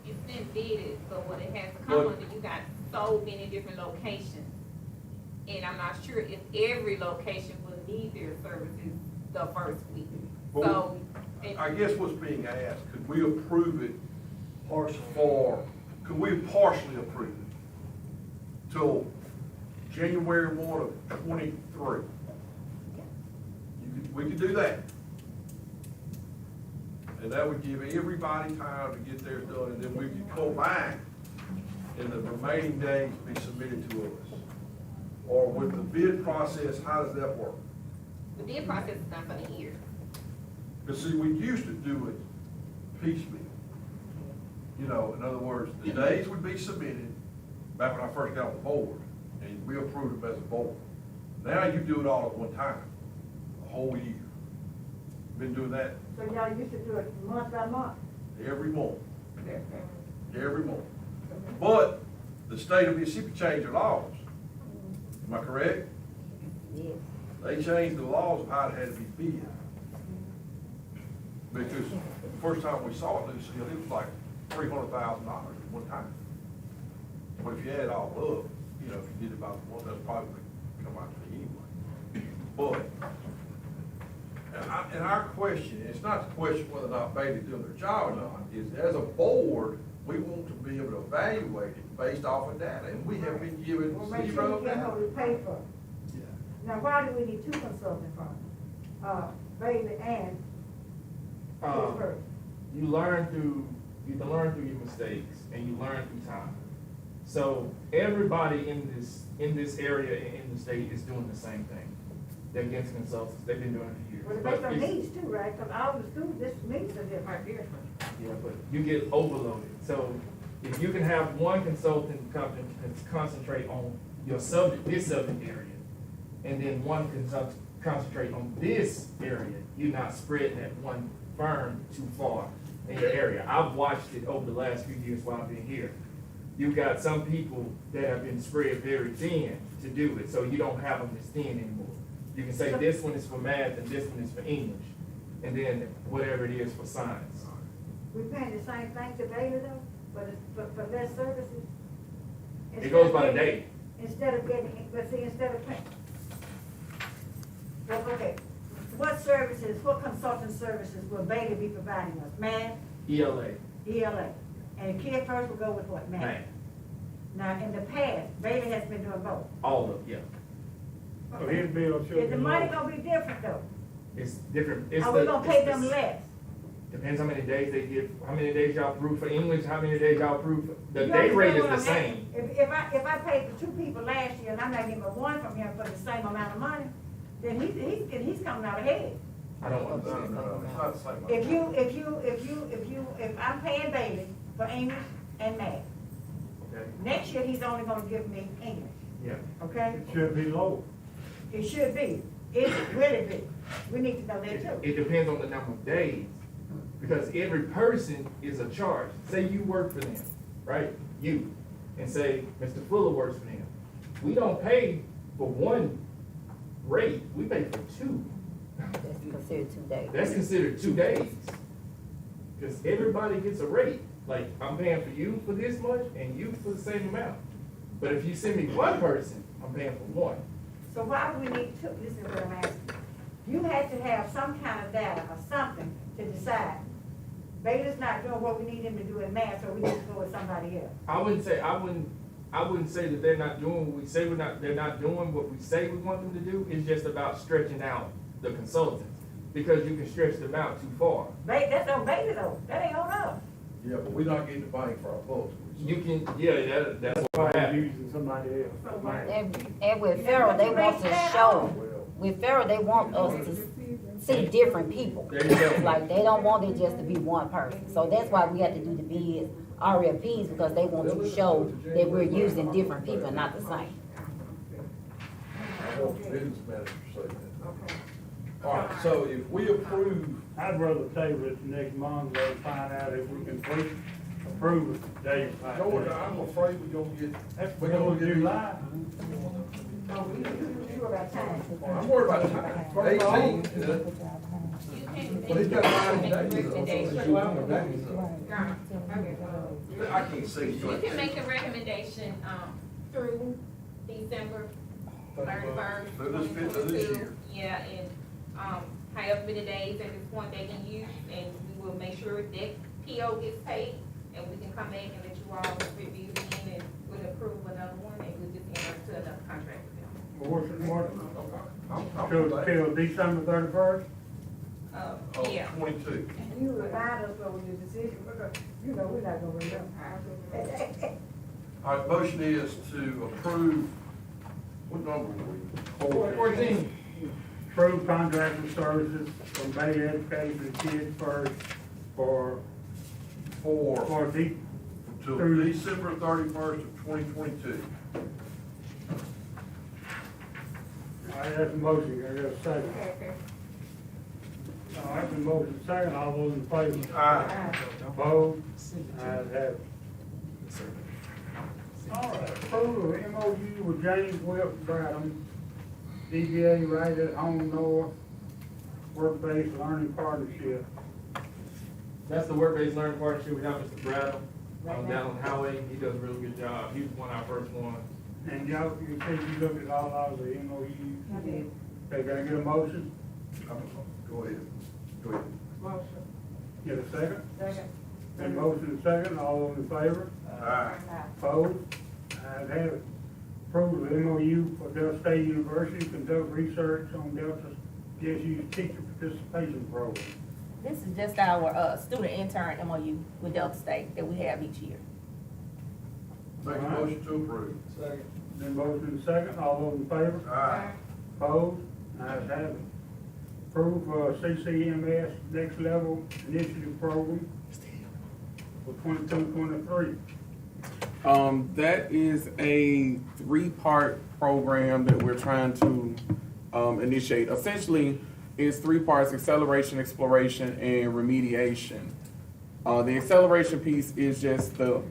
It's been bidded, but when it has to come But- under, you got so many different locations. And I'm not sure if every location will need their services the first week. Well, So, I guess what's being asked, could we approve it Partial. could we partially approve it till January 1 of 23? We could do that. And that would give everybody time to get theirs done, and then we could go back and the remaining days be submitted to us. Or with the bid process, how does that work? the bid process is not for the year. Because see, we used to do it piecemeal. You know, in other words, the days would be submitted back when I first got on the board, and we approved them as a board. Now you do it all at one time, a whole year. Been doing that So y'all used to do it month by month? every month, That's every month. But the state of Mississippi changed their laws. Am I correct? Yes. They changed the laws of how it had to be bid. Because the first time we saw it, Lucille, it was like $300,000 at one time. But if you add it all up, you know, if you did it by the month, that'd probably come out to me anyway. But, and our question, it's not the question whether or not Bailey's doing their job or not, is as a board, we want to be able to evaluate it based off of data, and we have been given Well, make sure zero you get data. what we pay for. Now, why do we need two consulting firms? Bailey and Pittsburgh. You learn through your mistakes, and you learn through time. So everybody in this area and in the state is doing the same thing. They're getting consultants, they've been doing it for years. Well, But based on it's- needs too, right? Because all the schools, this needs are different. Yeah, but you get overloaded. So if you can have one consultant concentrate on your subject, this subject area, and then one concentrate on this area, you're not spreading that one firm too far in your area. I've watched it over the last few years while I've been here. You've got some people that have been spread very thin to do it, so you don't have them as thin anymore. You can say this one is for math and this one is for English, and then whatever it is for science. We paying the same thing to Bailey though, for less services? It goes by the day. Instead of getting, but see, instead of paying. Well, okay, what consulting services will Bailey be providing us? Math, ELA, ELA, and Kid First will go with what, math? math, Now, in the past, Bailey has been doing both. all of, yeah. So his bill should be Is the money low. gonna be different though? It's different. It's Are we the- gonna it's pay the- them less? Depends how many days they get, how many days y'all approve for English, how many days y'all approve, the You day rate understand is what the I'm same. asking? If I paid for two people last year and I'm not getting but one from him for the same amount of money, then he's coming out ahead. I don't No, understand. no, it's not the same. If I'm paying Bailey for English and math, Okay, next year he's only gonna give me English, yeah. okay? It should be low. It should be, it should really be, we need to know that too. It depends on the number of days, because every person is a charge. Say you work for them, right? You, and say Mr. Fuller works for them. We don't pay for one rate, we pay for two. That's considered 2 days. That's considered 2 days. Because everybody gets a rate. Like, I'm paying for you for this much and you for the same amount. But if you send me one person, I'm paying for one. So why do we need two, this is what I'm asking. You had to have some kind of data or something to decide. Bailey's not doing what we need him to do in math, so we need to go with somebody else. I wouldn't say that they're not doing what we say they're not doing what we say we want them to do. It's just about stretching out the consultants. Because you can stretch them out too far. That's on Bailey though, that ain't on us. Yeah, but we're not getting the bang for our buck. You can, that's what Somebody happens. using somebody else. And with Farrell, they want to show, with Farrell, they want us to see different people. There you go. Like, they don't want it just to be one person. So that's why we have to do the bids, RFPs, because they want to show that we're using different people, not the same. I want the business manager to say that. All right, so if we approve, I'd rather table it to next month and find out if we can approve it today. George, I'm afraid we're gonna get. That's we're gonna get- July. You about time. I'm worried about time. 18, is it? Well, he's got 9 days. I can't see. You can make a recommendation, through December 31st. Through this year. Yeah, and, however many days at this point they can use, and we will make sure that PO gets paid, and we can come back and let you all review it and we'll approve another one, and we'll just enter into another contract with them. Till December 31st? Yeah. 22. You remind us of your decision, because you know we're not gonna remember. All right, motion is to approve, what number were we? 14. Approve contracting services from Bay Education and Kids First for Until December 31st of 2022. I have a motion, I got a second. I have a motion, second, all those in favor? Aye. Opposed? Ayes have it. All right, approval of MOU with James Webb Bradham, DBA Right at Home North, Work-Based Learning Partnership. That's the work-based learning partnership we have Mr. Bradham, down on the highway. He does a really good job. He was one of our first ones. And y'all, you said you looked at all of the MOUs. I did. Okay, can I get a motion? Go ahead. Go ahead. Motion. Get a second? Second. And motion and second, all those in favor? Aye. Opposed? Ayes have it. Approval of MOU for Delta State University to conduct research on Delta DSU's teacher participation program. This is just our, student intern MOU with Delta State that we have each year. Make a motion to approve. Second. Then motion and second, all those in favor? Aye. Opposed? Ayes have it. Approve CCMS Next Level Initiative Program for 22-23. That is a 3-part program that we're trying to initiate. Essentially, it's 3 parts: acceleration, exploration, and remediation. The acceleration piece is just the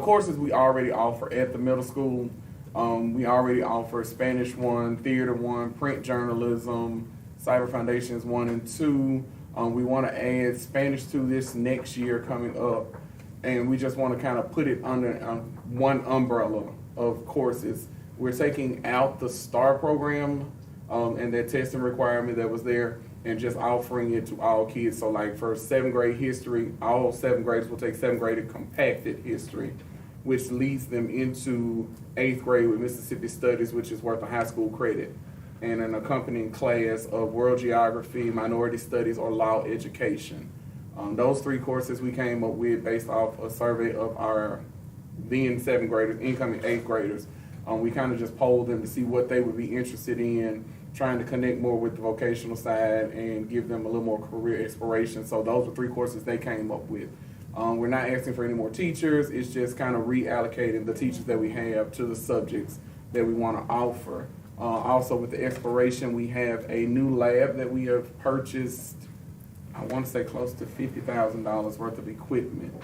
courses we already offer at the middle school. We already offer Spanish 1, Theater 1, Print Journalism, Cyber Foundations 1 and 2. We want to add Spanish 2 this next year coming up. And we just want to kind of put it under one umbrella of courses. We're taking out the STAR program and that testing requirement that was there, and just offering it to all kids. So like for 7th grade history, all 7th graders will take 7th grade compacted history, which leads them into 8th grade with Mississippi Studies, which is worth a high school credit. and an accompanying class of world geography, minority studies, or law education. Those 3 courses we came up with based off a survey of our then 7th graders, incoming 8th graders. We kind of just polled them to see what they would be interested in, trying to connect more with the vocational side and give them a little more career exploration. So those were 3 courses they came up with. We're not asking for any more teachers. It's just kind of reallocating the teachers that we have to the subjects that we want to offer. Also with the exploration, we have a new lab that we have purchased, I want to say close to $50,000 worth of equipment.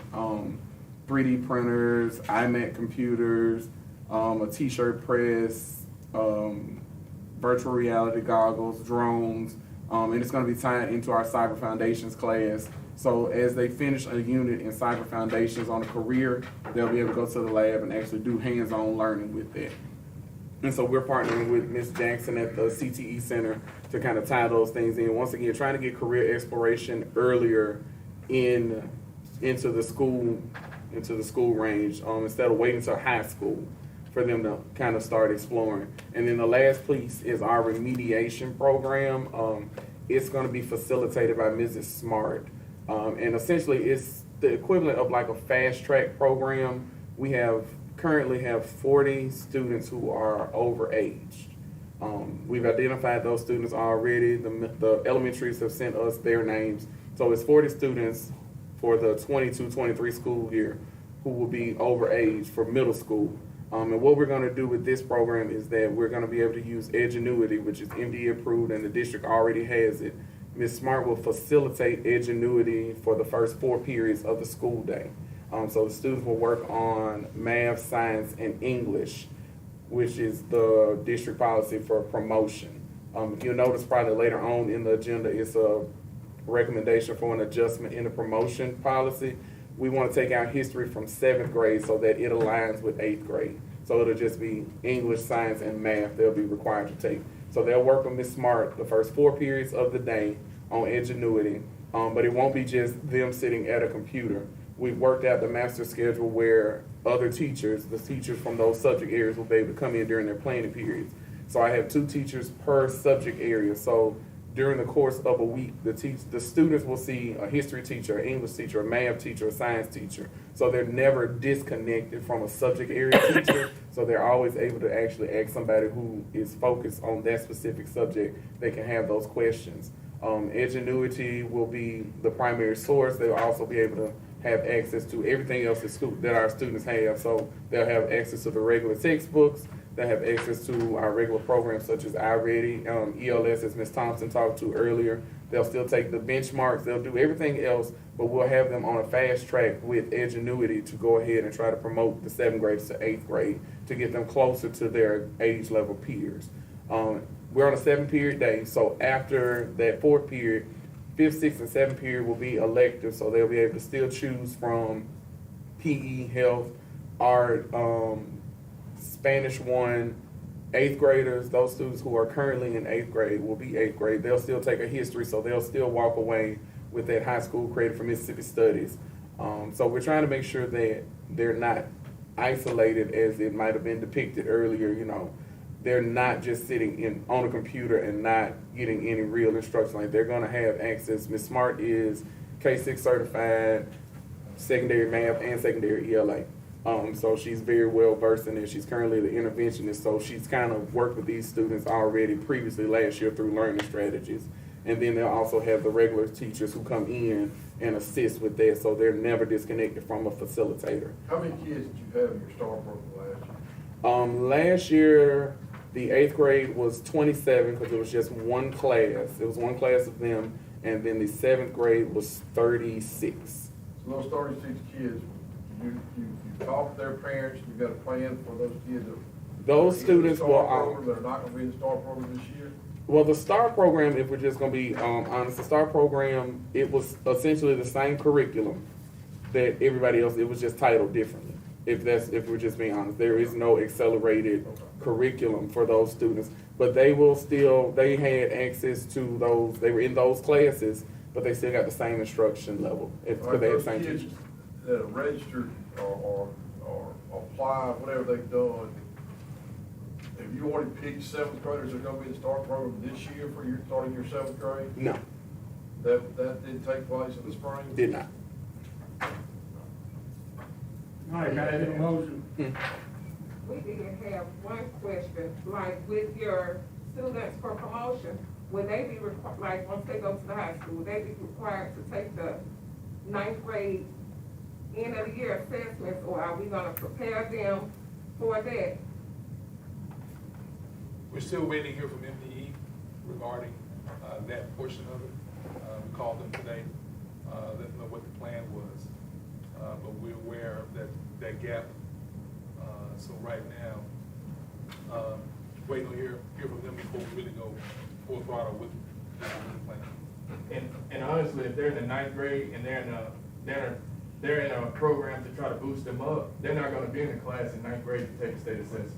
3D printers, iMac computers, a t-shirt press, virtual reality goggles, drones, and it's going to be tied into our Cyber Foundations class. So as they finish a unit in Cyber Foundations on a career, they'll be able to go to the lab and actually do hands-on learning with that. And so we're partnering with Ms. Jackson at the CTE Center to kind of tie those things in. Once again, trying to get career exploration earlier into the school range, instead of waiting until high school for them to kind of start exploring. And then the last piece is our remediation program. It's going to be facilitated by Mrs. Smart. And essentially it's the equivalent of like a fast track program. We currently have 40 students who are overaged. We've identified those students already. The elementaries have sent us their names. So it's 40 students for the 22-23 school year who will be overaged for middle school. And what we're going to do with this program is that we're going to be able to use Edgenuity, which is MD approved and the district already has it. Ms. Smart will facilitate Edgenuity for the first 4 periods of the school day. So the students will work on math, science, and English, which is the district policy for promotion. You'll notice probably later on in the agenda, it's a recommendation for an adjustment in the promotion policy. We want to take out history from 7th grade so that it aligns with 8th grade. So it'll just be English, science, and math they'll be required to take. So they'll work with Ms. Smart the first 4 periods of the day on Edgenuity, but it won't be just them sitting at a computer. We've worked out the master schedule where other teachers, the teachers from those subject areas, will be able to come in during their planning periods. So I have 2 teachers per subject area. So during the course of a week, the students will see a history teacher, an English teacher, a math teacher, a science teacher. So they're never disconnected from a subject area teacher. So they're always able to actually ask somebody who is focused on that specific subject. They can have those questions. Edgenuity will be the primary source. They'll also be able to have access to everything else that our students have. So they'll have access to the regular textbooks. They'll have access to our regular programs such as iReady, ELS, as Ms. Thompson talked to earlier. They'll still take the benchmarks. They'll do everything else, but we'll have them on a fast track with Edgenuity to go ahead and try to promote the 7th graders to 8th grade to get them closer to their age level peers. We're on a 7-period day, so after that 4th period, 5th, 6th, and 7th period will be elective, so they'll be able to still choose from PE, health, art, Spanish 1, 8th graders. Those students who are currently in 8th grade will be 8th grade. They'll still take a history, so they'll still walk away with that high school credit for Mississippi Studies. So we're trying to make sure that they're not isolated as it might have been depicted earlier. They're not just sitting on a computer and not getting any real instruction. Like, they're going to have access. Ms. Smart is K6 certified, secondary math and secondary ELA. So she's very well versed in it. She's currently the interventionist, so she's kind of worked with these students already previously last year through learning strategies. And then they'll also have the regular teachers who come in and assist with that, so they're never disconnected from a facilitator. How many kids did you have in your STAR program last year? Last year, the 8th grade was 27 because it was just one class. It was one class of them, and then the 7th grade was 36. So those 36 kids, you talk to their parents, you got a plan for those kids Those students will. That are not going to be in the STAR program this year? Well, the STAR program, if we're just going to be honest, the STAR program, it was essentially the same curriculum that everybody else. It was just titled differently. If we're just being honest, there is no accelerated curriculum for those students, but they had access to those. They were in those classes, but they still got the same instruction level because they had the same kids teachers. that are registered or apply, whatever they've done, Have you already picked seventh graders that are gonna be in the start program this year for your, starting your seventh grade? No, That didn't take place in the spring? did not. All right, can I get a motion? We did have one question, like with your students for promotion, would they be required, like, once they go to the high school, would they be required to take the ninth grade end of the year assessments, or are we gonna prepare them for that? We're still waiting to hear from MDE regarding that portion of it. We called them today, let them know what the plan was. But we're aware of that gap. So right now, waiting to hear from them before we really go full throttle with the plan. And honestly, if they're in the ninth grade and they're in a program to try to boost them up, they're not gonna be in the class in ninth grade to take a state assessment.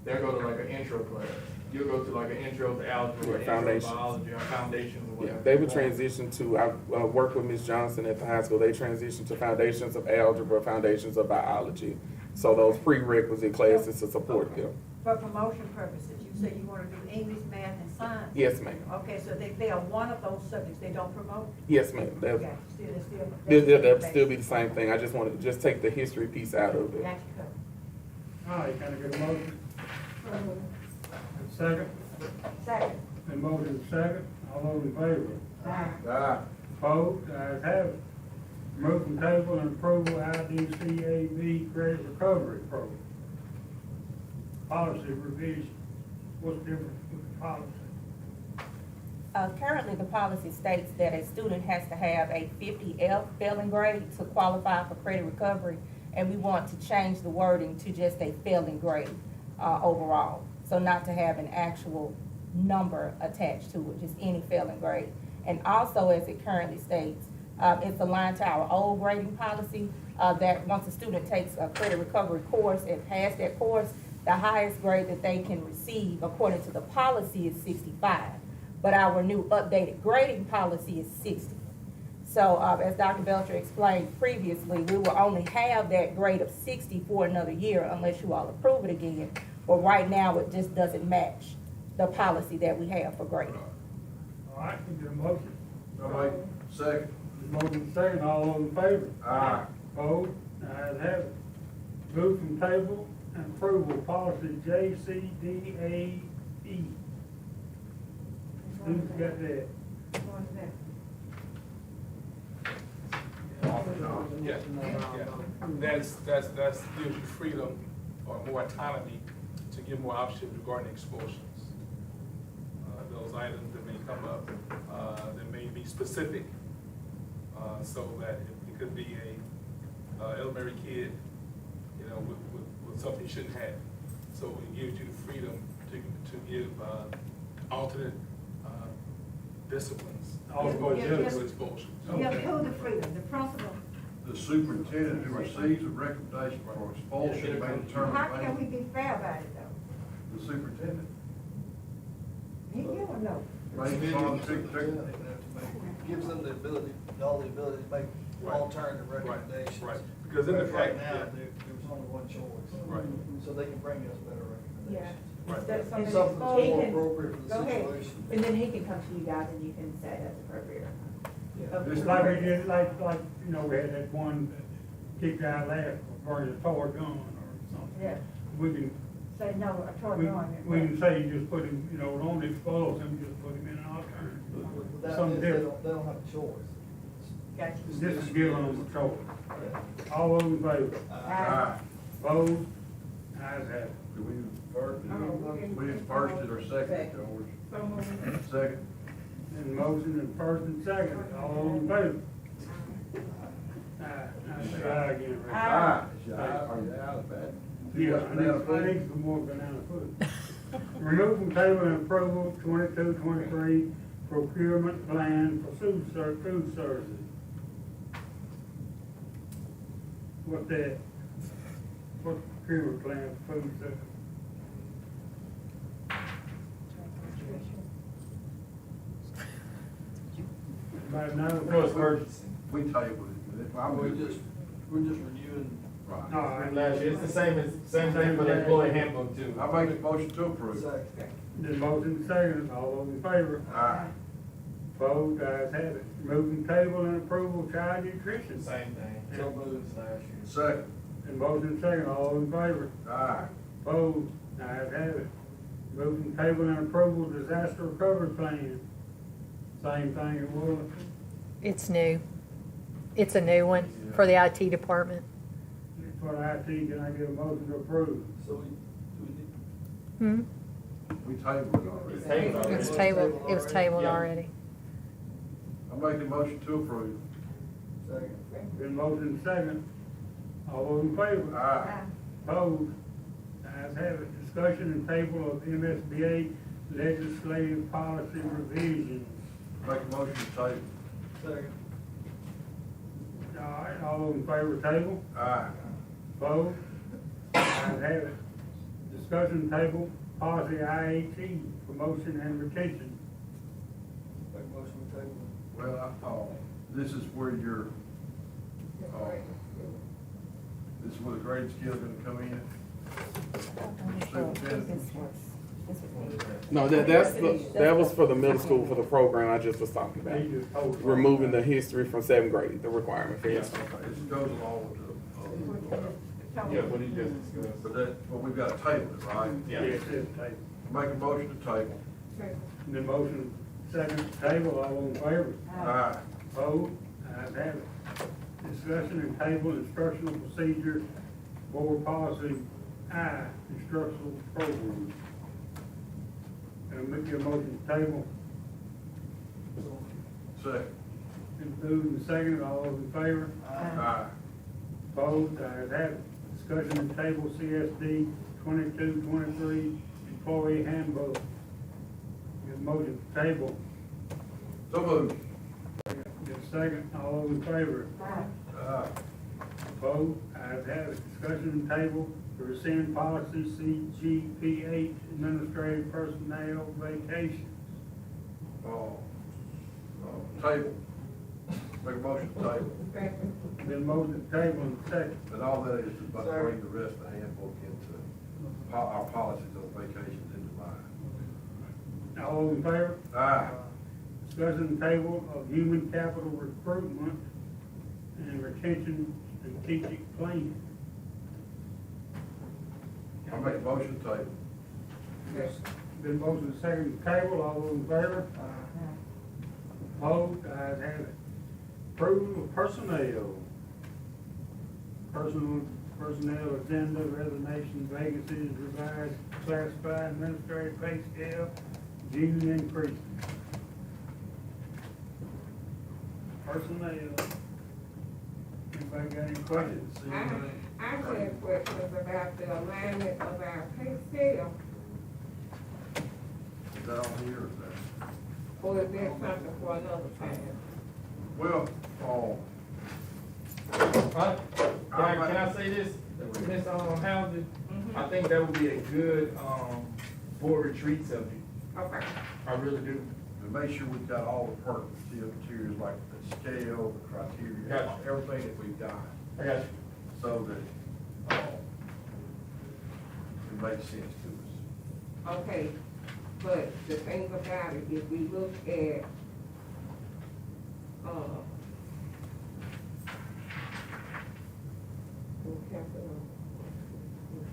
They'll go to like an intro class. You'll go to like an intro to algebra, intro to Foundation. biology, or foundations or Yeah, whatever. they would transition to, I worked with Ms. Johnson at the high school, they transitioned to foundations of algebra, foundations of biology. So those prerequisite classes to support them. For promotion purposes, you say you wanna do English, math, and science? Yes, ma'am. Okay, so they fail one of those subjects, they don't promote? Yes, ma'am. Okay, still. That'd still be the same thing. I just wanted to just take the history piece out of it. Got you covered. All right, can I get a motion? Second? Second. A motion second, all those in favor? Aye. Opposed, ayes have it. Move from table and approval IDCAB credit recovery program. Policy revision, what's different with the policy? Currently, the policy states that a student has to have a 50F failing grade to qualify for credit recovery, and we want to change the wording to just a failing grade overall. So not to have an actual number attached to it, just any failing grade. And also, as it currently states, it's aligned to our old grading policy, that once a student takes a credit recovery course and passes that course, the highest grade that they can receive according to the policy is 65. But our new updated grading policy is 60. So as Dr. Belcher explained previously, we will only have that grade of 60 for another year unless you all approve it again. But right now, it just doesn't match the policy that we have for grading. All right, we get a motion. So make, second. Motion second, all those in favor? Aye. Opposed, ayes have it. Move from table and approval policy JCDAE. Who's got that? Yeah, that's gives you freedom or more autonomy to give more options regarding expulsions. Those items that may come up, that may be specific, so that it could be a elementary kid, you know, with something he shouldn't have. So it gives you the freedom to give alternate disciplines, Yes. expulsions. You have who the freedom, the principal? The superintendent who receives a recommendation for expulsion may determine. How can we be fair about it though? The superintendent. You don't know. Based on Gives them the ability, all the ability to make Right. alternative Right, recommendations. right. Because in the Right fact, now, yeah. there's only one choice. Right. So they can bring us better Yeah. recommendations. Right. That's something Something that that's he more can- appropriate for the Go ahead. situation. And then he can come to you guys and you can say that's appropriate or not. Okay. Just like we did, like, you know, we had that one kick out last for burning a toy gun or something. Yeah. We can, Say no, a toy gun. we can say you just put him, you know, don't expose him, just put him in an alternative. Without Something this, different. they don't have a choice. Got you. This is giving them a choice. Yeah. All those in favor? Aye. Opposed? Ayes have it. Do we first, we didn't first it or second, George? So moved. Second. And motion and first and second, all those in favor? Aye. I say aye again, Rick. Aye. Are you out of bed? Yeah, I need some more banana pudding. Remove from table and approval 22-23 procurement plan for food services. What's that? What's the procurement plan for food services? Anybody know? We tabled it, but if I We're would just reviewing Right. All right. Last year, it's the same thing for the employee handbook too. I make a motion to approve. Second. Then motion second, all those in favor? Aye. Opposed, ayes have it. Moving table and approval of child nutrition. Same thing. So moved. Last year. Second. And motion second, all those in favor? Aye. Opposed, ayes have it. Moving table and approval of disaster recovery plan. Same thing it was. It's new. It's a new one for the IT department. For IT, can I get a motion to approve? So we, do we need? Hmm? We tabled it already. It's tabled already. It was tabled Yeah. already. I make a motion to approve. Second. Been motion second, all those in favor? Aye. Opposed, ayes have it. Discussion and table of MSBA legislative policy revisions. Make a motion to table. Second. All right, all those in favor of table? Aye. Opposed? Ayes have it. Discussion table, policy IAT, promotion and retention. Make a motion to table. Well, this is where your, this is where the grade scale is gonna come in. No, that was for the middle school for the program I just was talking about. Removing the history from 7th grade, the requirement for Yes, history. okay, this goes along with the, Yeah, what he just discussed. but we've got to table it, right? Yeah. Yes, it's table. Make a motion to table. The motion second table, all those in favor? Aye. Opposed? Ayes have it. Discussion and table instructional procedure, board policy I, instructional programs. Can I make your motion to table? Second. Been moved and seconded, all those in favor? Aye. Opposed? Ayes have it. Discussion and table CSD 22-23 employee handbook. Get a motion to table. So moved. Get a second, all those in favor? Aye. Opposed? Ayes have it. Discussion and table to rescind policy CGPH administrative personnel vacations. Table. Make a motion to table. Been motion to table and second. And all that is about to bring the rest of the handbook into, our policies on vacations into line. All those in favor? Aye. Discussion and table of human capital recruitment and retention strategic plan. I make a motion to table. Been motion to second table, all those in favor? Opposed? Ayes have it. Approval of personnel. Personnel agenda, resignation, vacancies, revised classified administrative pay scale, union increase. Personnel. Anybody got any questions? I had questions about the alignment of our pay scale, Is that on here or is that? or is that something for another time? Well, Huh? Can I say this, Ms. Housing? I think that would be a good, board retreat subject. Okay. I really do. to make sure we've got all the pertinent materials like the scale, the criteria, Gotcha. everything that we've got. I got you. So that, it makes sense to us. Okay, but the thing about it, if we look at,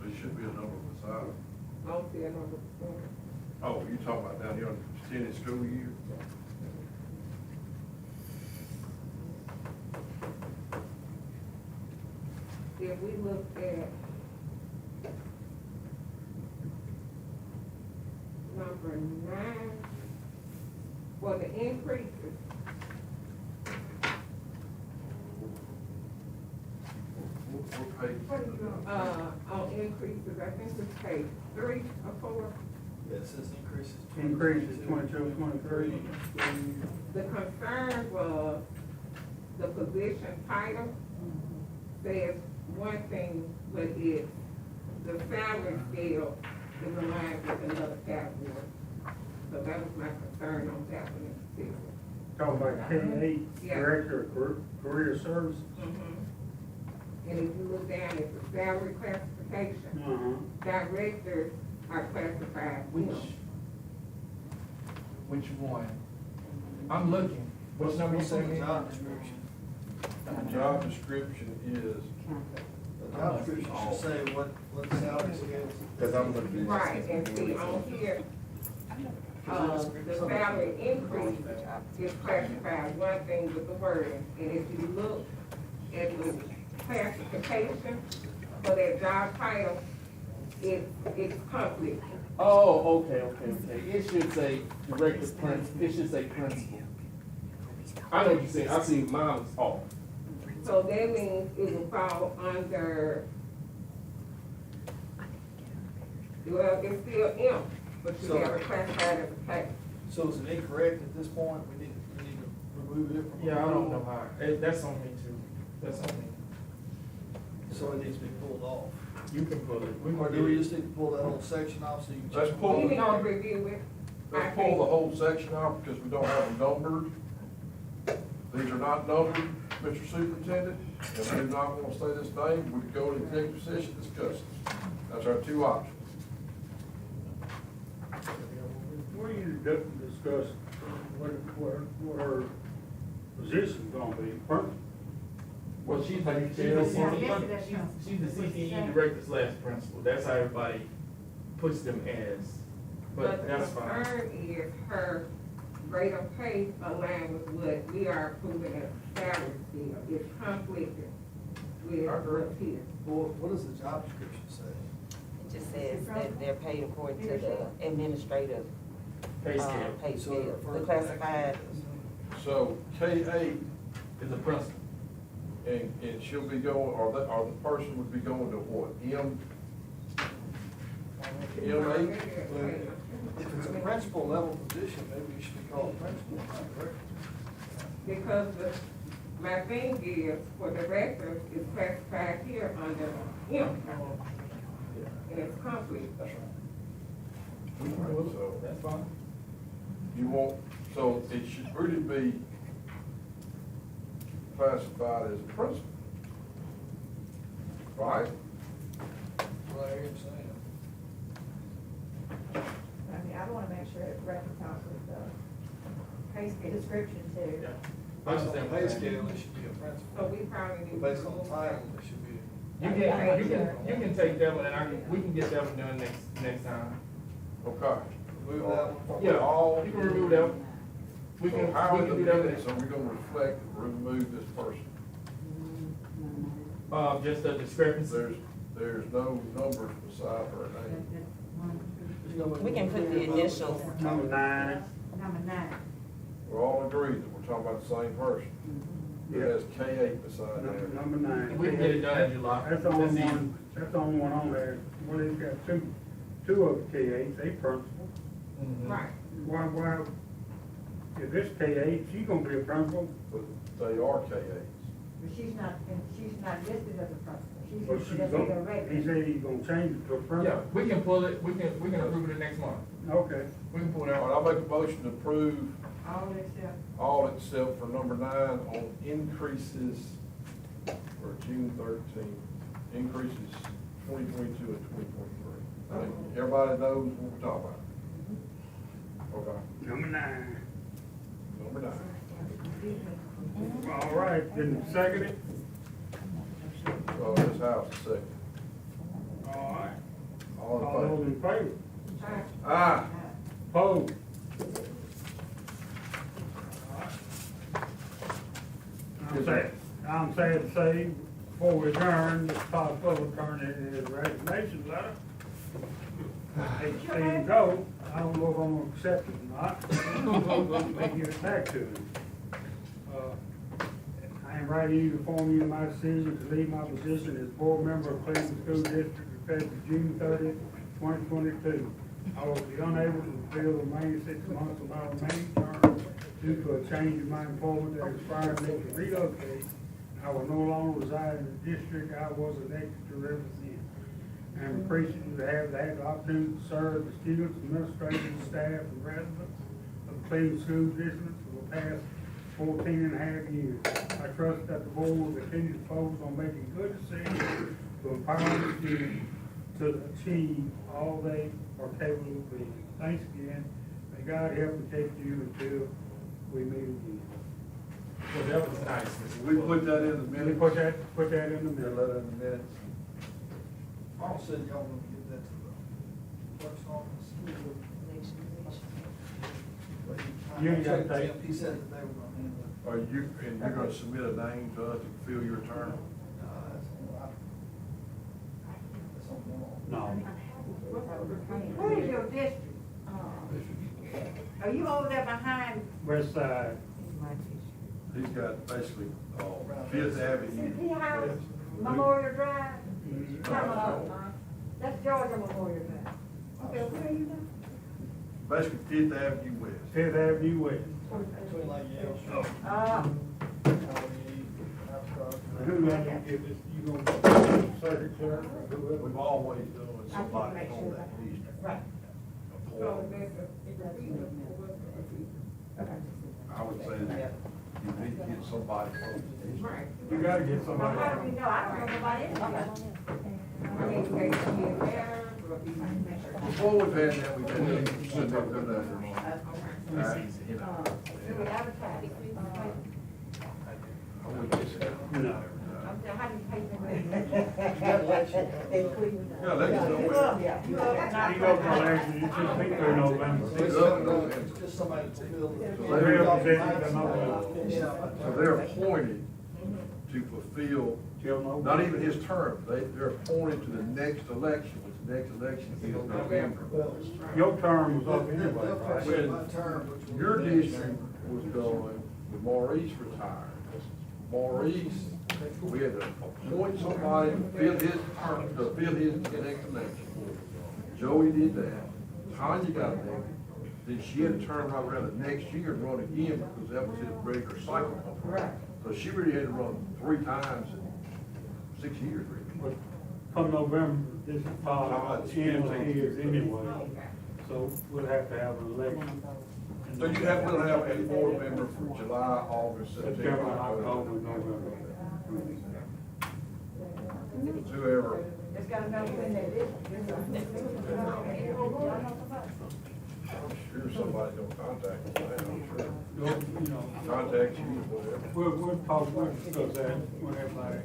There should be a number beside it. I don't see a number. Oh, you talking about down here on the extended school year? If we look at number 9, for the increases, What page? on increases, I think it's page 3 or 4. Yeah, it says increases. Increases 22, 23. The concern was the position title says one thing, but it's, the salary scale is aligned with another category. So that was my concern on that one in particular. Talking about K-8, Yeah. Director of Career Services. And if you look down at the salary classification, Uh-huh. directors are classified. Which one? I'm looking. Which number you What's on saying? the job description? The job description is, The job description should say what salary scales. Cause I'm looking. Right, and see on here, the salary increase is classified one thing with the wording. And if you look at the classification for that job title, it's conflict. Oh, okay. It should say director principal, it should say principal. I know what you're saying, I see mine was off. So that means it will fall under, well, it's still M, but you have it classified as a K. So is it incorrect at this point? We need to remove it from. Yeah, I don't know how, that's on me too, that's on me. So it needs to be pulled off. You can pull it. Or do we just need to pull that whole section off so you can? Let's pull We the- need to review it. let's pull the whole section off because we don't have them numbered. These are not numbered, Mr. Superintendent, and we do not want to say this name, we could go to executive session, discuss it. That's our two options. What do you discuss, what her position's gonna be, principal? Well, she's the CTE director slash principal, that's how everybody puts them as, but that's the fine. concern is her rate of pay aligned with what we are approving as salary scale. It's conflicted with what's here. Well, what does the job description say? It just says that they're paid according to the administrative Pay scale pay So it scale, refers the back to classified. this. So K8, is a principal. and she'll be going, or the person would be going to what, M? M8? If it's a principal level position, maybe you should be called principal, not director. Because my thing is, for directors, it's classified here under M. And it's conflict. That's right. So That's fine. you want, so it should really be classified as a principal. Right? What I hear you saying. I mean, I wanna make sure it reconciles with the pay scale description too. Yeah. Based on the pay scale, it should be a So principal. we probably need. Based on the title, it should be. You can take that one, and we can get that one done next time. Okay. Remove that one. Yeah, All- you can remove that one. We can, So how we in can the do that minutes one. are we gonna reflect, remove this person? Just a discrepancy. There's no numbers beside her name. We can put the initials. Number 9. Number 9. We're all agreed that we're talking about the same person. It has K8 beside that. Number 9. We can get it done in July. That's the only easy. one, that's the only one on there. Well, it's got two of the K8s, they principal. Mhm. Right. Why, if this K8, she gonna be a principal, But they are K8s. But she's not listed as a principal. She's but listed she's as a gonna, director. he said he's gonna change it to a Yeah, principal. we can pull it, we can approve it next month. Okay. We can pull it All right, out. I'll make a motion to approve All except, all except for number 9 on increases for June 13th. Increases 2022 and 2023. I think everybody knows what we're talking about. Okay, Number 9. number 9. All right, then second it. So this house is second. All right. All All those in in favor? favor? Aye. Opposed? I'm sad to say, before we adjourn, this Todd Fuller turned in his resignation letter. Hate to see him go, I don't know if I'm gonna accept it or not. May give it back to him. I am writing you to inform you of my decision to leave my position as board member of Cleveland School District effective June 30th, 2022. I will be unable to fulfill the remaining 6 months of my remaining term due to a change in my employment that required me to relocate. I will no longer reside in the district I was elected to represent. I am appreciative to have had the opportunity to serve the students, administrators, staff, and residents of the Cleveland School District for the past 14.5 years. I trust that the board will continue to focus on making good decisions to empower the students to achieve all they are capable of being. Thanks again. May God help protect you until we meet again. Well, that was nice, Mr. We put that in the Let me minutes. put that in the Yeah, middle. let it in the minutes. Paul said y'all want to give that to the clerk's office. You ain't gotta take- He said that they were gonna handle it. Are you, and you're gonna submit a name to us to fill your term? That's on the wall. No. What is your district? Are you over there behind West side. He's got basically, Fifth Avenue. City House, Memorial Drive? Come on, that's Georgia Memorial Drive. Okay, where are you now? Basically Fifth Avenue West. Fifth Avenue West. Between like Yale Street. Who gonna give this, you gonna circuit clerk or whoever? We've always done somebody on that district. Right. So Appoint. there's a procedure for what's the procedure. I would say that you need to get somebody from the district. Right. You gotta get Well, somebody. how do we know? I don't know nobody in there. I mean, they can be there, but Before we've had that, we've been sitting up there. You know. Do we advertise? I wouldn't disagree. No. I'm saying, how do you pay them? Yeah, they can know You where. up, you up, not. He goes on action, you just think they're no It's longer. up to them. It's just somebody to fulfill. They're representing them all. So they're appointed to fulfill, Tell no. not even his term, they're appointed to the next election, which the next election is November. Your term was up anyway, They'll right? finish my term, which will. Your district was going, when Maurice retired. Maurice, we had to appoint somebody to fill his term, to fill his next election. Joey did that. Tanya got elected. Then she had to turn right around the next year and run again because that was his regular cycle. Right. So she really had to run 3 times in 6 years, really. But come November, this is probably ends of his anyway, so we'll have to have an election. So you have to have a board member for July, August, September, September, October. October, November. Whoever. Just gotta know when they did. I'm sure somebody's gonna contact you, I'm sure. You know, Contact you, whatever. we'll discuss that when everybody.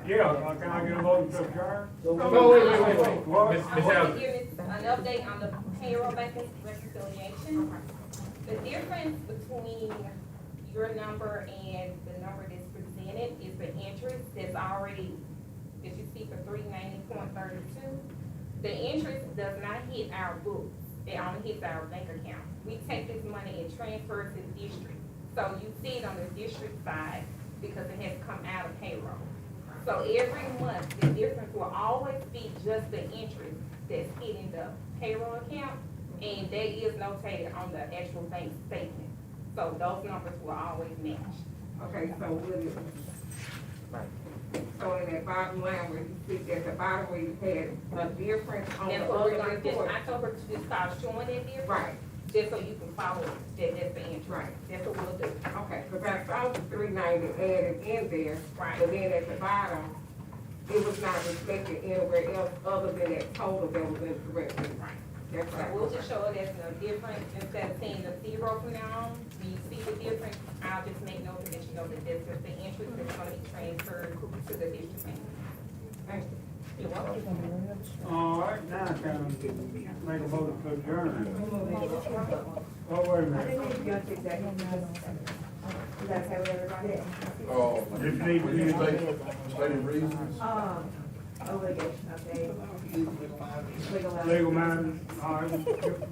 Yeah, can I get a motion to adjourn? Oh, wait. What? Ms. I want to Allen. give an update on the payroll reconciliation. The difference between your number and the number that's presented is the interest that's already, as you see for 390.32. The interest does not hit our books, it only hits our bank account. We take this money and transfer it to the district. So you see it on the district side because it has come out of payroll. So every month, the difference will always be just the interest that's hitting the payroll account, and that is notated on the actual bank statement. So those numbers will always match. okay, so what is, so in that bottom line, where you see at the bottom where you had a difference on the That's what we're other gonna do, report. I told her to just start showing that difference. Right, Just so you can follow that, that's the interest. Right. That's what we'll do. okay, cause I saw the 390 added in there. Right. But then at the bottom, it was not reflected anywhere else other than that total that was incorrect. Right. That's So right. we'll just show it as a difference, instead of seeing the zero from now on, when you see the difference, I'll just make note that you know that that's just the interest that's gonna be transferred to the district bank. Thank you. You're welcome. All right, now can I make a motion to adjourn? Oh, wait a minute. You guys have everybody? Oh, If you need to be- stated reasons. Obligation, okay. Legal matters, all right,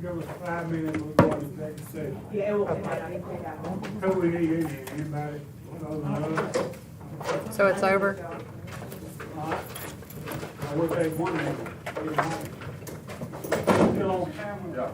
give us 5 minutes, we'll go into executive session. Yeah, it will, I didn't take out one. Who we need in here, anybody? Other than us? So it's over? All right. I will take one minute. Still on camera? Yeah.